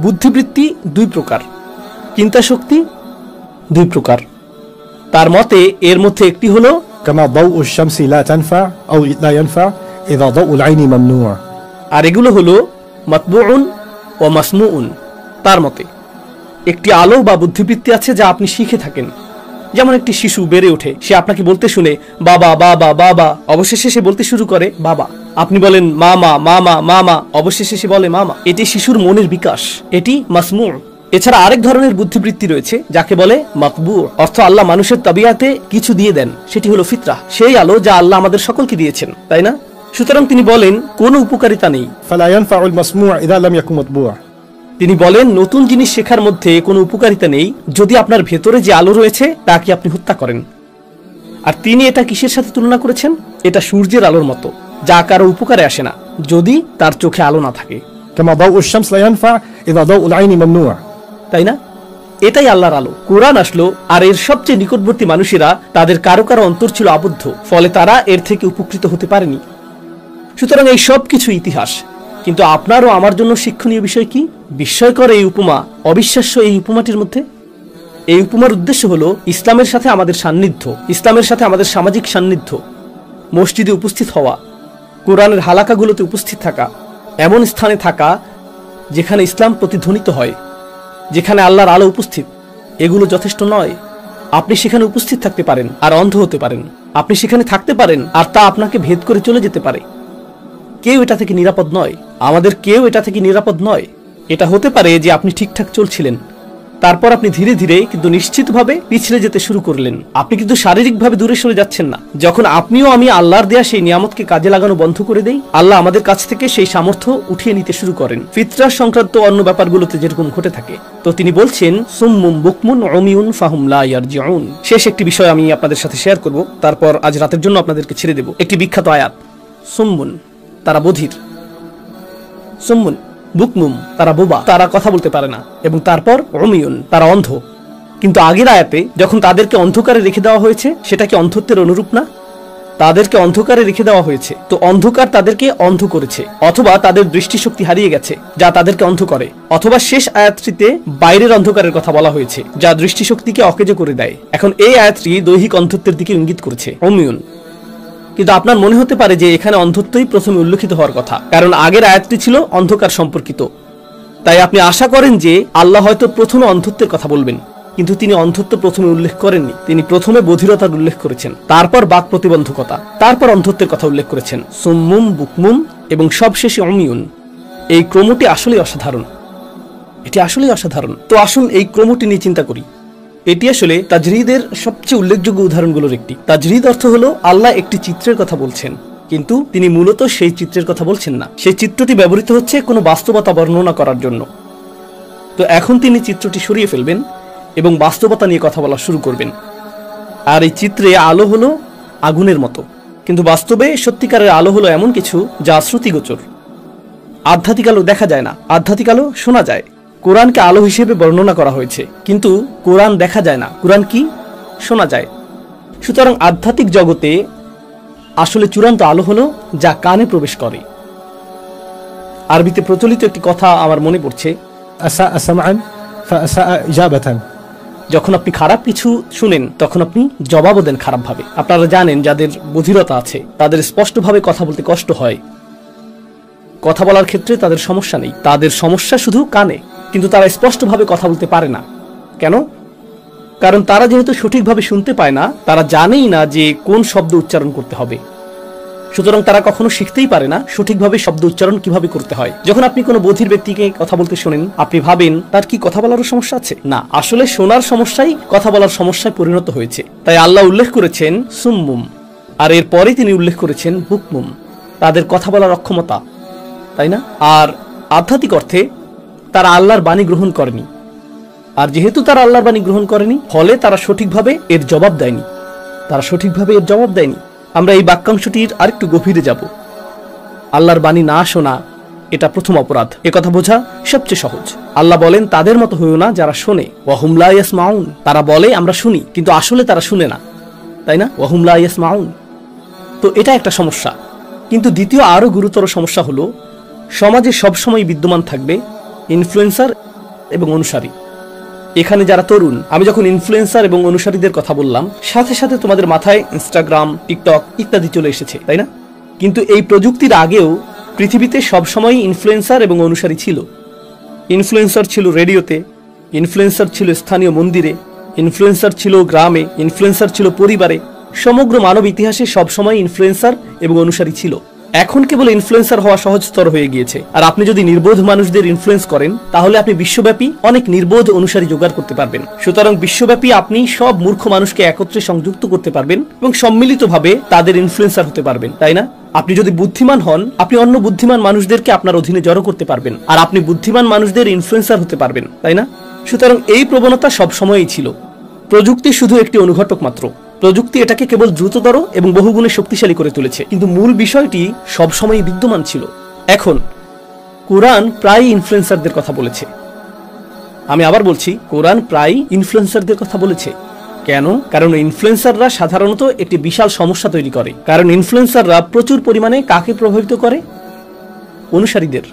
বুদ্ধিবৃত্তি দুই প্রকার, চিন্তা শক্তি দুই প্রকার। তার মতে এর মধ্যে একটি হলো كما ضوء الشمس لا تنفع أو لا ينفع إذا ضوء العين ممنوع, আর এগুলো হলো মাতবুউন ও মাসমুউন। তার মতে একটি আলো বা বুদ্ধিবৃত্তি আছে যা আপনি শিখে থাকেন। যেমন একটি শিশু বেড়ে ওঠে, সে আপনাকে বলতে শুনে বাবা বাবা বাবা, অবশেষে সে বলতে শুরু করে বাবা। আপনি বলেন মামা মামা মামা, অবশেষে সে বলে মামা। এটি শিশুর মনের বিকাশ, এটি মাসমুউ। এছাড়া আরেক ধরনের বুদ্ধিবৃত্তি রয়েছে যাকে বলে মাতবুউ, অর্থ আল্লাহ মানুষের তাবিয়াতে কিছু দিয়ে দেন, সেটি হলো ফিতরা, সেই আলো যা আল্লাহ আমাদের সকলকে দিয়েছেন, তাই না? সুতরাং তিনি বলেন কোনো উপকারিতা নেই। فلا ينفع المسموع إذا لم يكن مطبوع. তিনি বলেন নতুন জিনিস শেখার মধ্যে কোনো উপকারিতা নেই যদি আপনার ভেতরে যে আলো রয়েছে তাকে আপনি হত্যা করেন। আর তিনি এটা কিসের সাথে তুলনা করেছেন? এটা সূর্যের আলোর মতো, যা কারো উপকারে আসে না যদি তার চোখে আলো না থাকে। كما ضوء الشمس لا ينفع إذا ضوء العين ممنوع. তাই না? এটাই আল্লাহর আলো। কোরআন আসলো, আর এর সবচেয়ে নিকটবর্তী মানুষেরা তাদের কারো কারো অন্তর ছিল আবদ্ধ, ফলে তারা এর থেকে উপকৃত হতে পারেনি। সুতরাং এই সব কিছু ইতিহাস, কিন্তু আপনার ও আমার জন্য শিক্ষণীয় বিষয় কি? বিস্ময়কর এই উপমা, অবিশ্বাস্য এই উপমাটির মধ্যে। এই উপমার উদ্দেশ্য হলো ইসলামের সাথে আমাদের সান্নিধ্য, ইসলামের সাথে আমাদের সামাজিক সান্নিধ্য, মসজিদে উপস্থিত হওয়া, কোরআনের হালাকাগুলোতে উপস্থিত থাকা, এমন স্থানে থাকা যেখানে ইসলাম প্রতিধ্বনিত হয়, যেখানে আল্লাহর আলো উপস্থিত। এগুলো যথেষ্ট নয়। আপনি সেখানে উপস্থিত থাকতে পারেন আর অন্ধ হতে পারেন, আপনি সেখানে থাকতে পারেন আর তা আপনাকে ভেদ করে চলে যেতে পারে। কেউ এটা থেকে নিরাপদ নয়, আমাদের কেউ এটা থেকে নিরাপদ নয়। এটা হতে পারে যে আপনি ঠিকঠাক চলছিলেন, তারপর আপনি ধীরে ধীরে কিন্তু নিশ্চিতভাবে পিছলে যেতে শুরু করলেন। আপনি কিন্তু শারীরিকভাবে দূরে সরে যাচ্ছেন না। যখন আপনিও আমি আল্লাহর দেয়া সেই নিয়ামতকে কাজে লাগানো বন্ধ করে দেই, আল্লাহ আমাদের কাছ থেকে সেই সামর্থ্য উঠিয়ে নিতে শুরু করেন, ফিতরা সংক্রান্ত অন্য ব্যাপারগুলোতে যেরকম ঘটে থাকে। তো তিনি বলছেন সুম্মুম বুকমুন উমিউন ফাহুম লা ইয়ারজিউন। শেষ একটি বিষয় আমি আপনাদের সাথে শেয়ার করব, তারপর আজ রাতের জন্য আপনাদেরকে ছেড়ে দেব। একটি বিখ্যাত আয়াত, সুম্মুন তারা বধির, সুম্মুন বুকমুম তারা বোবা, তারা কথা বলতে পারে না, এবং তারপর উমিউন তারা অন্ধ। কিন্তু আগের আয়াতে যখন তাদেরকে অন্ধকারে রেখে দেওয়া হয়েছে, সেটা কি অন্ধত্বের অনুরূপ না? তাদেরকে অন্ধকারে রেখে দেওয়া হয়েছে, তো অন্ধকার তাদেরকে অন্ধ করেছে, অথবা তাদের দৃষ্টিশক্তি হারিয়ে গেছে যা তাদেরকে অন্ধ করে, অথবা শেষ আয়াতটিতে বাইরের অন্ধকারের কথা বলা হয়েছে যা দৃষ্টিশক্তিকে অকেজো করে দেয়। এখন এই আয়াতটি দৈহিক অন্ধত্বের দিকে ইঙ্গিত করছে, উমিউন। কিন্তু আপনার মনে হতে পারে যে এখানে অন্ধত্বই প্রথমে উল্লেখিত হওয়ার কথা, কারণ আগের আয়াতটি ছিল অন্ধকার সম্পর্কিত। তাই আপনি আশা করেন যে আল্লাহ হয়তো প্রথমে অন্ধত্বের কথা বলবেন, কিন্তু তিনি অন্ধত্ব প্রথমে উল্লেখ করেননি। তিনি প্রথমে বধিরতার উল্লেখ করেছেন, তারপর বাক প্রতিবন্ধকতা, তারপর অন্ধত্বের কথা উল্লেখ করেছেন, সুম্মুম বুকমুম এবং সবশেষে উমিউন। এই ক্রমটি আসলেই অসাধারণ, এটি আসলেই অসাধারণ। তো আসুন এই ক্রমটি নিয়ে চিন্তা করি। এটি আসলে তাজরিদের সবচেয়ে উল্লেখযোগ্য উদাহরণগুলোর একটি। তাজরিদ অর্থ হলো আল্লাহ একটি চিত্রের কথা বলছেন, কিন্তু তিনি মূলত সেই চিত্রের কথা বলছেন না। সেই চিত্রটি ব্যবহৃত হচ্ছে কোনো বাস্তবতা বর্ণনা করার জন্য। তো এখন তিনি চিত্রটি সরিয়ে ফেলবেন এবং বাস্তবতা নিয়ে কথা বলা শুরু করবেন। আর এই চিত্রে আলো হলো আগুনের মতো, কিন্তু বাস্তবে সত্যিকারের আলো হলো এমন কিছু যা শ্রুতিগোচর। আধ্যাত্মিক আলো দেখা যায় না, আধ্যাত্মিক আলো শোনা যায়। কোরআনকে আলো হিসেবে বর্ণনা করা হয়েছে, কিন্তু কোরআন দেখা যায় না, কোরআন কি শোনা যায়। সুতরাং আধ্যাত্মিক জগতে আসলে চূড়ান্ত আলো হলো যা কানে প্রবেশ করে। আরবিতে প্রচলিত একটি কথা আমার মনে পড়ছে, أساء سمعا فأساء إجابة. যখন আপনি খারাপ কিছু শুনেন তখন আপনি জবাবও দেন খারাপভাবে। আপনারা জানেন যাদের বধিরতা আছে তাদের স্পষ্টভাবে কথা বলতে কষ্ট হয়, কথা বলার ক্ষেত্রে তাদের সমস্যা নেই, তাদের সমস্যা শুধু কানে, কিন্তু তারা স্পষ্টভাবে কথা বলতে পারে না। কেন? কারণ তারা যেহেতু সঠিকভাবে শুনতে পায় না, তারা জানেই না যে কোন শব্দ উচ্চারণ করতে হবে, সুতরাং তারা কখনো শিখতেই পারে না সঠিকভাবে শব্দ উচ্চারণ কিভাবে করতে হয়। যখন আপনি কোনো বধির ব্যক্তিকে কথা বলতে শোনেন, আপনি ভাবেন তার কি কথা বলারও সমস্যা আছে? না, আসলে শোনার সমস্যাই কথা বলার সমস্যায় পরিণত হয়েছে। তাই আল্লাহ উল্লেখ করেছেন সুম্মুম, আর এরপরে তিনি উল্লেখ করেছেন বুকমুম, তাদের কথা বলার অক্ষমতা, তাই না? আর আধ্যাত্মিক অর্থে তারা আল্লাহর বাণী গ্রহণ করেনি, আর যেহেতু তারা আল্লাহর বাণী গ্রহণ করেনি, ফলে তারা সঠিকভাবে এর জবাব দেয়নি। আমরা এই বাক্যাংশটির আরেকটু গভীরে যাব। আল্লাহর বাণী না শোনা এটা প্রথম অপরাধ। একথা বোঝা সবচেয়ে সহজ। আল্লাহ বলেন তাদের মতো হইও না যারা শোনে, ওয়াহুম লা ইয়াসমাউন, তারা বলে আমরা শুনি কিন্তু আসলে তারা শুনে না, তাই না? ওয়াহুম লা ইয়াসমাউন। তো এটা একটা সমস্যা। কিন্তু দ্বিতীয় আরো গুরুতর সমস্যা হলো সমাজে সবসময় বিদ্যমান থাকবে ইনফ্লুয়েন্সার এবং অনুসারী। এখানে যারা তরুণ, আমি যখন ইনফ্লুয়েন্সার এবং অনুসারীদের কথা বললাম, সাথে সাথে তোমাদের মাথায় ইনস্টাগ্রাম, টিকটক ইত্যাদি চলে এসেছে, তাই না? কিন্তু এই প্রযুক্তির আগেও পৃথিবীতে সবসময় ইনফ্লুয়েন্সার এবং অনুসারী ছিল। ইনফ্লুয়েন্সার ছিল রেডিওতে, ইনফ্লুয়েন্সার ছিল স্থানীয় মন্দিরে, ইনফ্লুয়েন্সার ছিল গ্রামে, ইনফ্লুয়েন্সার ছিল পরিবারে। সমগ্র মানব ইতিহাসে সবসময় ইনফ্লুয়েন্সার এবং অনুসারী ছিল। এখন কেবল ইনফ্লুয়েন্সার হওয়া সহজতর হয়ে গিয়েছে। আর আপনি যদি নির্বোধ মানুষদের ইনফ্লুয়েন্স করেন, তাহলে আপনি বিশ্বব্যাপী অনেক নির্বোধ অনুসারী জোগাড় করতে পারবেন। সুতরাং বিশ্বব্যাপী আপনি সব মূর্খ মানুষকে একত্রে সংযুক্ত করতে পারবেন এবং সম্মিলিতভাবে তাদের ইনফ্লুয়েন্সার হতে পারবেন, তাই না? আপনি যদি বুদ্ধিমান হন, আপনি অন্য বুদ্ধিমান মানুষদেরকে আপনার অধীনে জড়ো করতে পারবেন, আর আপনি বুদ্ধিমান মানুষদের ইনফ্লুয়েন্সার হতে পারবেন, তাই না? সুতরাং এই প্রবণতা সবসময়ই ছিল। প্রযুক্তি শুধু একটি অনুঘটক মাত্র। প্রযুক্তি এটাকে কেবল দ্রুততর এবং বহুগুণে শক্তিশালী করে তুলেছে, কিন্তু মূল বিষয়টি সবসময় বিদ্যমান ছিল। এখন কোরআন প্রায় ইনফ্লুয়েন্সারদের কথা বলেছে। আমি আবার বলছি, কোরআন প্রায় ইনফ্লুয়েন্সারদের কথা বলেছে। কেন? কারণ ইনফ্লুয়েন্সাররা সাধারণত একটি বিশাল সমস্যা তৈরি করে। কারণ ইনফ্লুয়েন্সাররা প্রচুর পরিমাণে কাকে প্রভাবিত করে? অনুসারীদের।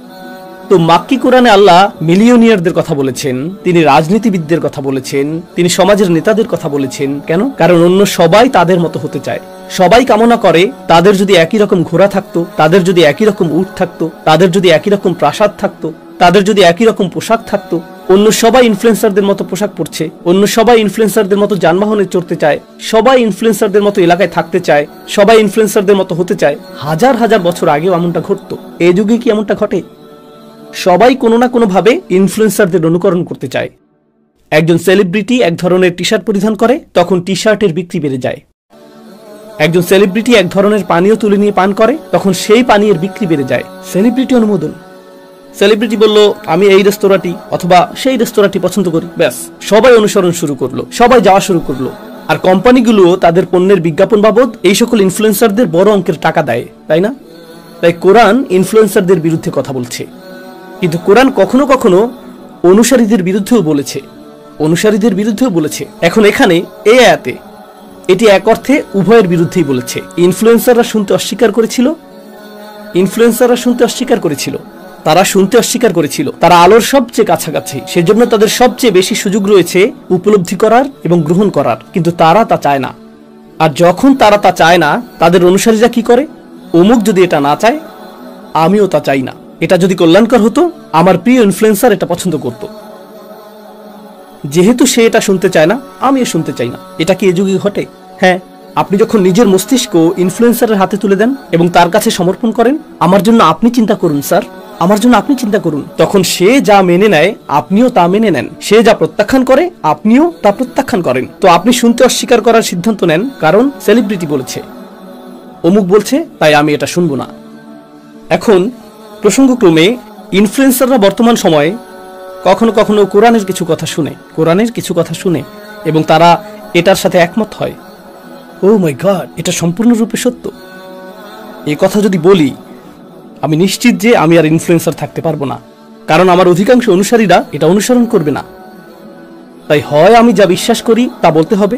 তো মাক্কি কোরআনে আল্লাহ মিলিয়নিয়ারদের কথা বলেছেন, তিনি রাজনীতিবিদদের কথা বলেছেন, তিনি সমাজের নেতাদের কথা বলেছেন। কেন? কারণ অন্য সবাই তাদের মতো হতে চায়। সবাই কামনা করে তাদের যদি একই রকম ঘোড়া থাকতো, তাদের যদি একই রকম উট থাকতো, তাদের যদি একই রকম প্রাসাদ থাকতো, তাদের যদি একই রকম পোশাক থাকতো। অন্য সবাই ইনফ্লুয়েন্সারদের মতো পোশাক পরছে, অন্য সবাই ইনফ্লুয়েন্সারদের মতো যানবাহনে চড়তে চায়, সবাই ইনফ্লুয়েন্সারদের মতো এলাকায় থাকতে চায়, সবাই ইনফ্লুয়েন্সারদের মতো হতে চায়। হাজার হাজার বছর আগেও এমনটা ঘটতো। এই যুগে কি এমনটা ঘটে? সবাই কোনো না কোনো ভাবে ইনফ্লুয়েন্সারদের অনুকরণ করতে চায়। একজন সেলিব্রিটি এক ধরনের টি শার্ট পরিধান করে, তখন টি শার্টের বিক্রি বেড়ে যায়। একজন সেলিব্রিটি এক ধরনের পানীয় তুলে নিয়ে পান করে, তখন সেই পানীয়ের বিক্রি বেড়ে যায়। সেলিব্রিটি অনুমোদন। সেলিব্রিটি বলল আমি এই রেস্তোরাঁটি অথবা সেই রেস্তোরাঁটি পছন্দ করি, ব্যাস সবাই অনুসরণ শুরু করলো, সবাই যাওয়া শুরু করলো। আর কোম্পানিগুলো তাদের পণ্যের বিজ্ঞাপন বাবদ এই সকল ইনফ্লুয়েন্সারদের বড় অঙ্কের টাকা দেয়, তাই না? তাই কোরআন ইনফ্লুয়েন্সারদের বিরুদ্ধে কথা বলছে, কিন্তু কোরআন কখনো কখনো অনুসারীদের বিরুদ্ধেও বলেছে। এখন এখানে এই আয়াতে এটি এক অর্থে উভয়ের বিরুদ্ধেই বলেছে। ইনফ্লুয়েন্সাররা শুনতে অস্বীকার করেছিল, তারা শুনতে অস্বীকার করেছিল। তারা আলোর সবচেয়ে কাছাকাছি, সেজন্য তাদের সবচেয়ে বেশি সুযোগ রয়েছে উপলব্ধি করার এবং গ্রহণ করার, কিন্তু তারা তা চায় না। আর যখন তারা তা চায় না, তাদের অনুসারীরা কি করে? অমুক যদি এটা না চায়, আমিও তা চাই না। এটা যদি কল্যাণকর হতো, আমার প্রিয় ইনফ্লুয়েন্সার এটা পছন্দ করত। যেহেতু সে এটা শুনতে চায় না, আমিও শুনতে চাই না। এটা কি এ যুগে ঘটে? হ্যাঁ। আপনি যখন নিজের মস্তিষ্ক ইনফ্লুয়েন্সারের হাতে তুলে দেন এবং তার কাছে সমর্পণ করেন, আমার জন্য আপনি চিন্তা করুন স্যার, আমার জন্য আপনি চিন্তা করুন, তখন সে যা মেনে নেয় আপনিও তা মেনে নেন, সে যা প্রত্যাখ্যান করে আপনিও তা প্রত্যাখ্যান করেন। তো আপনি শুনতে অস্বীকার করার সিদ্ধান্ত নেন কারণ সেলিব্রিটি বলেছে, অমুক বলছে, তাই আমি এটা শুনবো না। এখন প্রসঙ্গক্রমে ইনফ্লুয়েন্সাররা বর্তমান সময়ে কখনো কখনো কোরআনের কিছু কথা শুনে এবং তারা এটার সাথে একমত হয়। ও মাই গড, এটা সম্পূর্ণরূপে সত্য। এই কথা যদি বলি, আমি নিশ্চিত যে আমি আর ইনফ্লুয়েন্সার থাকতে পারবো না, কারণ আমার অধিকাংশ অনুসারীরা এটা অনুসরণ করবে না। তাই হয় আমি যা বিশ্বাস করি তা বলতে হবে,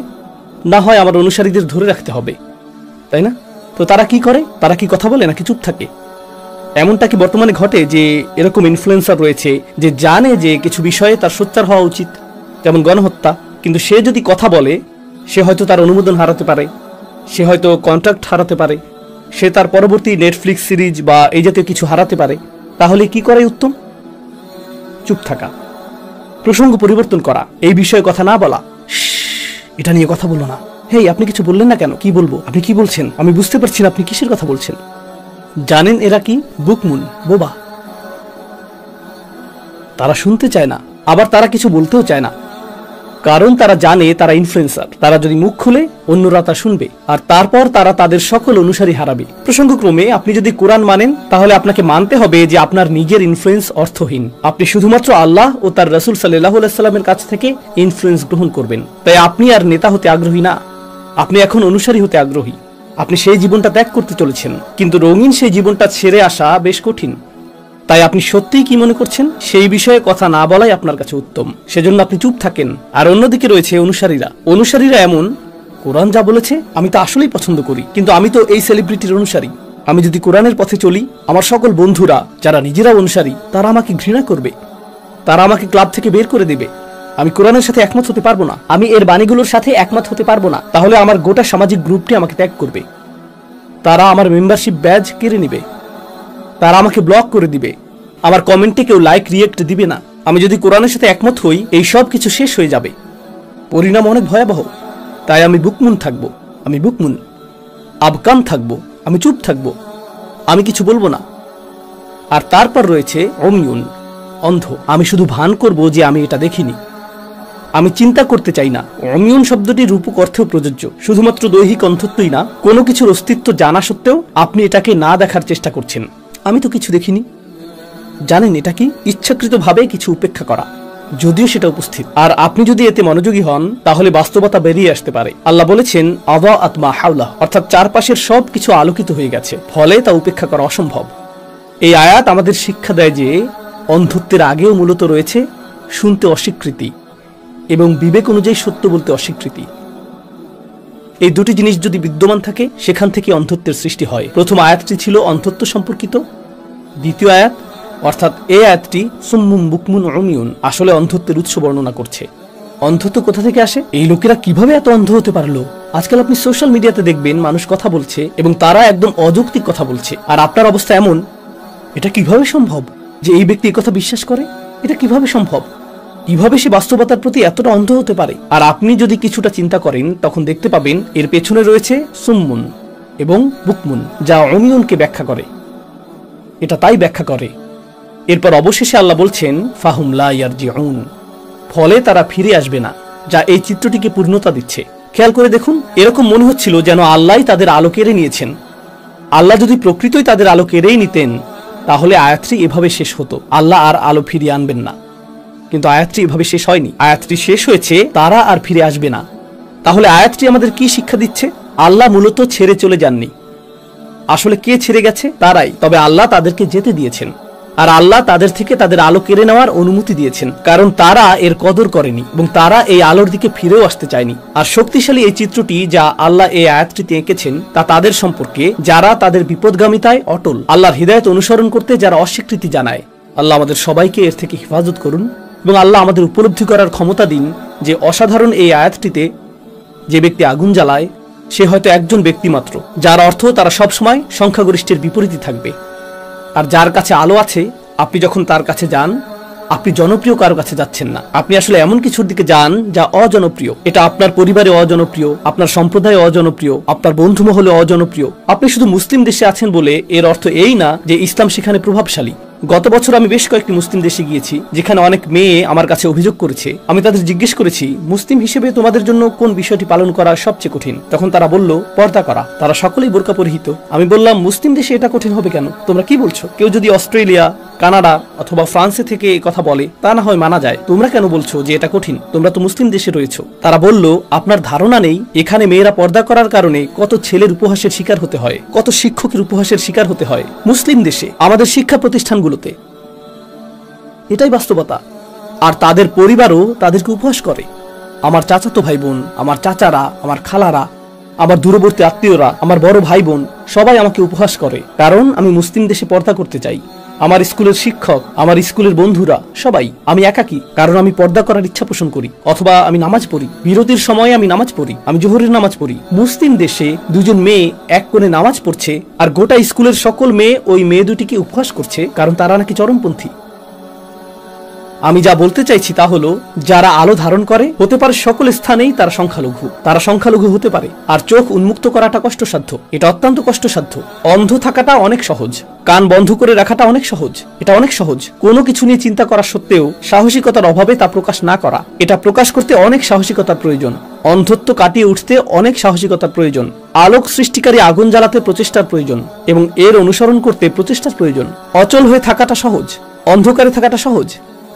না হয় আমার অনুসারীদের ধরে রাখতে হবে, তাই না? তো তারা কি করে? তারা কি কথা বলে নাকি চুপ থাকে? এমনটা কি বর্তমানে ঘটে যে এরকম ইনফ্লুয়েন্সার রয়েছে যে জানে যে কিছু বিষয়ে তার সোচ্চার হওয়া উচিত, যেমন গণহত্যা, কিন্তু সে যদি কথা বলে সে হয়তো তার অনুমোদন হারাতে পারে, সে হয়তো কন্ট্রাক্ট হারাতে পারে, সে তার পরবর্তী নেটফ্লিক্স সিরিজ বা এই জাতীয় কিছু হারাতে পারে, তাহলে কি করাই উত্তম? চুপ থাকা, প্রসঙ্গ পরিবর্তন করা, এই বিষয়ে কথা না বলা। এটা নিয়ে কথা বলো না। হেই, আপনি কিছু বললেন না কেন? কি বলবো? আপনি কি বলছেন? আমি বুঝতে পারছি না আপনি কিসের কথা বলছেন। জানেন এরা কি? বুকমুন, বোবা। তারা শুনতে চায় না, আবার তারা কিছু বলতেও চায় না, কারণ তারা জানে তারা ইনফ্লুয়েন্সার। তারা যদি মুখ খুলে অন্যরা তা শুনবে, আর তারপর তারা তাদের সকল অনুসারী হারাবে। প্রসঙ্গক্রমে আপনি যদি কোরআন মানেন, তাহলে আপনাকে মানতে হবে যে আপনার নিজের ইনফ্লুয়েন্স অর্থহীন। আপনি শুধুমাত্র আল্লাহ ও তার রাসূল সাল্লাল্লাহু আলাইহি সাল্লামের কাছ থেকে ইনফ্লুয়েন্স গ্রহণ করবেন। তাই আপনি আর নেতা হতে আগ্রহী না, আপনি এখন অনুসারী হতে আগ্রহী। আপনি সেই জীবনটা ত্যাগ করতে চলেছেন, কিন্তু রঙিন সেই জীবনটা ছেড়ে আসা বেশ কঠিন। তাই আপনি সত্যিই কি মনে করছেন সেই বিষয়ে কথা না বলাই আপনার কাছে উত্তম। সেজন্য আপনি চুপ থাকেন। আর অন্যদিকে রয়েছে অনুসারীরা এমন, কোরআন যা বলেছে আমি তা আসলেই পছন্দ করি, কিন্তু আমি তো এই সেলিব্রিটির অনুসারী। আমি যদি কোরআনের পথে চলি, আমার সকল বন্ধুরা যারা নিজেরা অনুসারী তারা আমাকে ঘৃণা করবে, তারা আমাকে ক্লাব থেকে বের করে দেবে। আমি কোরআনের সাথে একমত হতে পারবো না, আমি এর বাণীগুলোর সাথে একমত হতে পারবো না। তাহলে আমার গোটা সামাজিক গ্রুপটি আমাকে ত্যাগ করবে, তারা আমার মেম্বারশিপ ব্যাজ কেড়ে নেবে, তারা আমাকে ব্লক করে দিবে, আমার কমেন্টে কেউ লাইক রিয়েক্ট দিবে না। আমি যদি কোরআনের সাথে একমত হই, এই সব কিছু শেষ হয়ে যাবে, পরিণাম অনেক ভয়াবহ। তাই আমি বুকমুন থাকবো, আমি বুকমুন, আবকাম থাকবো, আমি চুপ থাকবো, আমি কিছু বলবো না। আর তারপর রয়েছে অমিউন, অন্ধ। আমি শুধু ভান করব যে আমি এটা দেখিনি, আমি চিন্তা করতে চাই না। অমিউন শব্দটি রূপক অর্থেও প্রযোজ্য, শুধুমাত্র দৈহিক অন্ধত্বই না, কোনো কিছুর অস্তিত্ব জানা সত্ত্বেও আপনি এটাকে না দেখার চেষ্টা করছেন। আমি তো কিছু দেখিনি। জানেন এটা কি? ইচ্ছাকৃতভাবে কিছু উপেক্ষা করা, যদিও সেটা উপস্থিত। আর আপনি যদি এতে মনোযোগী হন, তাহলে বাস্তবতা বেরিয়ে আসতে পারে। আল্লাহ বলেছেন আদা আতমা হাওলা, অর্থাৎ চারপাশের সব কিছু আলোকিত হয়ে গেছে, ফলে তা উপেক্ষা করা অসম্ভব। এই আয়াত আমাদের শিক্ষা দেয় যে অন্ধত্বের আগেও মূলত রয়েছে শুনতে অস্বীকৃতি এবং বিবেক অনুযায়ী সত্য বলতে অস্বীকৃতি। এই দুটি জিনিস যদি বিদ্যমান থাকে, সেখান থেকে অন্ধত্বের সৃষ্টি হয়। প্রথম আয়াতটি ছিল অন্ধত্ব সম্পর্কিত, দ্বিতীয় আয়াত অর্থাৎ এই আয়াতটি সুম্মুম বুকমুন উমিউন আসলে অন্ধত্বের উৎস বর্ণনা করছে। অন্ধত্ব কোথা থেকে আসে? এই লোকেরা কিভাবে এত অন্ধ হতে পারলো? আজকাল আপনি সোশ্যাল মিডিয়াতে দেখবেন মানুষ কথা বলছে এবং তারা একদম অযৌক্তিক কথা বলছে, আর আপনার অবস্থা এমন, এটা কিভাবে সম্ভব যে এই ব্যক্তি এই কথা বিশ্বাস করে? এটা কিভাবে সম্ভব? কিভাবে সে বাস্তবতার প্রতি এতটা অন্ধ হতে পারে? আর আপনি যদি কিছুটা চিন্তা করেন, তখন দেখতে পাবেন এর পেছনে রয়েছে সুম্মুন এবং বুকমুন, যা অমিউনকে ব্যাখ্যা করে। এটা তাই ব্যাখ্যা করে। এরপর অবশেষে আল্লাহ বলছেন ফাহুম লা ইয়ারজিউন, ফলে তারা ফিরে আসবে না, যা এই চিত্রটিকে পূর্ণতা দিচ্ছে। খেয়াল করে দেখুন, এরকম মনে হচ্ছিল যেন আল্লাহই তাদের আলো কেড়ে নিয়েছেন। আল্লাহ যদি প্রকৃতই তাদের আলো কেড়েই নিতেন, তাহলে আয়াতটি এভাবে শেষ হতো, আল্লাহ আর আলো ফিরিয়ে আনবেন না। কিন্তু আয়াতটি এভাবে শেষ হয়নি, আয়াতটি শেষ হয়েছে তারা আর ফিরে আসবে না। তাহলে আয়াতটি আমাদের কি শিক্ষা দিচ্ছে? আল্লাহ মূলত ছেড়ে চলে যাননি। আসলে কে ছেড়ে গেছে? তারাই। তবে আল্লাহ তাদেরকে যেতে দিয়েছেন, আর আল্লাহ তাদের থেকে তাদের আলো কেড়ে নেওয়ার অনুমতি দিয়েছেন, কারণ তারা এর কদর করেনি এবং তারা এই আলোর দিকে ফিরেও আসতে চায়নি। আর শক্তিশালী এই চিত্রটি যা আল্লাহ এই আয়াতটিতে এঁকেছেন, তা তাদের সম্পর্কে যারা তাদের বিপদগামিতায় অটল, আল্লাহর হিদায়াত অনুসরণ করতে যারা অস্বীকৃতি জানায়। আল্লাহ আমাদের সবাইকে এর থেকে হেফাজত করুন এবং আল্লাহ আমাদের উপলব্ধি করার ক্ষমতা দিন যে অসাধারণ এই আয়াতটিতে যে ব্যক্তি আগুন জ্বালায় সে হয়তো একজন ব্যক্তি মাত্র, যার অর্থ তারা সবসময় সংখ্যাগরিষ্ঠের বিপরীতে থাকবে। আর যার কাছে আলো আছে, আপনি যখন তার কাছে যান, আপনি জনপ্রিয় কারো কাছে যাচ্ছেন না, আপনি আসলে এমন কিছুর দিকে যান যা অজনপ্রিয়। এটা আপনার পরিবারে অজনপ্রিয়, আপনার সম্প্রদায়ে অজনপ্রিয়, আপনার বন্ধু মহলে অজনপ্রিয়। আপনি শুধু মুসলিম দেশে আছেন বলে এর অর্থ এই না যে ইসলাম সেখানে প্রভাবশালী। গত বছর আমি বেশ কয়েকটি মুসলিম দেশে গিয়েছি, যেখানে অনেক মেয়ে আমার কাছে অভিযোগ করেছে। আমি তাদের জিজ্ঞেস করেছি, মুসলিম হিসেবে তোমাদের জন্য কোন বিষয়টি পালন করা সবচেয়ে কঠিন? তখন তারা বলল, পর্দা করা। তারা সকলেই বোরকা পরিহিত। আমি বললাম, মুসলিম দেশে এটা কঠিন হবে কেন? তোমরা কি বলছো? কেউ যদি অস্ট্রেলিয়া, কানাডা অথবা ফ্রান্সে থেকে এই কথা বলে, তা না হয় মানা যায়। তোমরা কেন বলছো যে এটা কঠিন? তোমরা তো মুসলিম দেশে রয়েছো। তারা বলল, আপনার ধারণা নেই এখানে মেয়েরা পর্দা করার কারণে কত ছেলের উপহাসের শিকার হতে হয়, কত শিক্ষকের উপহাসের শিকার হতে হয় মুসলিম দেশে, আমাদের শিক্ষা প্রতিষ্ঠানগুলোতে। এটাই বাস্তবতা। আর তাদের পরিবারও তাদেরকে উপহাস করে। আমার চাচাতো ভাই বোন, আমার চাচারা, আমার খালারা, আমার দূরবর্তী আত্মীয়রা, আমার বড় ভাই বোন সবাই আমাকে উপহাস করে, কারণ আমি মুসলিম দেশে পর্দা করতে চাই। আমার স্কুলের শিক্ষক, আমার স্কুলের বন্ধুরা সবাই। আমি একাকী, কারণ আমি পর্দা করার ইচ্ছা পোষণ করি, অথবা আমি নামাজ পড়ি, বিরতির সময়ে আমি নামাজ পড়ি, আমি জোহরের নামাজ পড়ি। মুসলিম দেশে দুজন মেয়ে এক কোণে নামাজ পড়ছে, আর গোটা স্কুলের সকল মেয়ে ওই মেয়ে দুটিকে উপহাস করছে, কারণ তারা নাকি চরমপন্থী। আমি যা বলতে চাইছি তা হলো, যারা আলো ধারণ করে হতে পারে সকল স্থানেই তারা সংখ্যালঘু হতে পারে। আর চোখ উন্মুক্ত করাটা কষ্টসাধ্য, এটা অত্যন্ত কষ্টসাধ্য। অন্ধ থাকাটা অনেক সহজ, কান বন্ধ করে রাখাটা অনেক সহজ, এটা অনেক সহজ। কোনো কিছু নিয়ে চিন্তা করা সত্ত্বেও সাহসিকতার অভাবে তা প্রকাশ না করা, এটা প্রকাশ করতে অনেক সাহসিকতার প্রয়োজন। অন্ধত্ব কাটিয়ে উঠতে অনেক সাহসিকতার প্রয়োজন। আলোক সৃষ্টিকারী আগুন জ্বালাতে প্রচেষ্টার প্রয়োজন, এবং এর অনুসরণ করতে প্রচেষ্টার প্রয়োজন। অচল হয়ে থাকাটা সহজ, অন্ধকারে থাকাটা সহজ।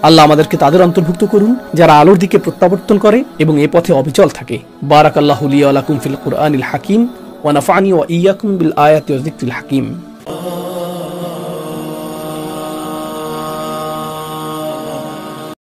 আল্লাহ আমাদেরকে তাদের অন্তর্ভুক্ত করুন যারা আলোর দিকে প্রত্যাবর্তন করে এবং এ পথে অবিচল থাকে। বারাকাল্লাহু লি ওয়া লাকুম ফিল কুরআনিল হাকিম ওয়া নাফা'নি ওয়া ইয়্যাকুম বিল আয়াতি ওয়াজ যিকরিল হাকিম।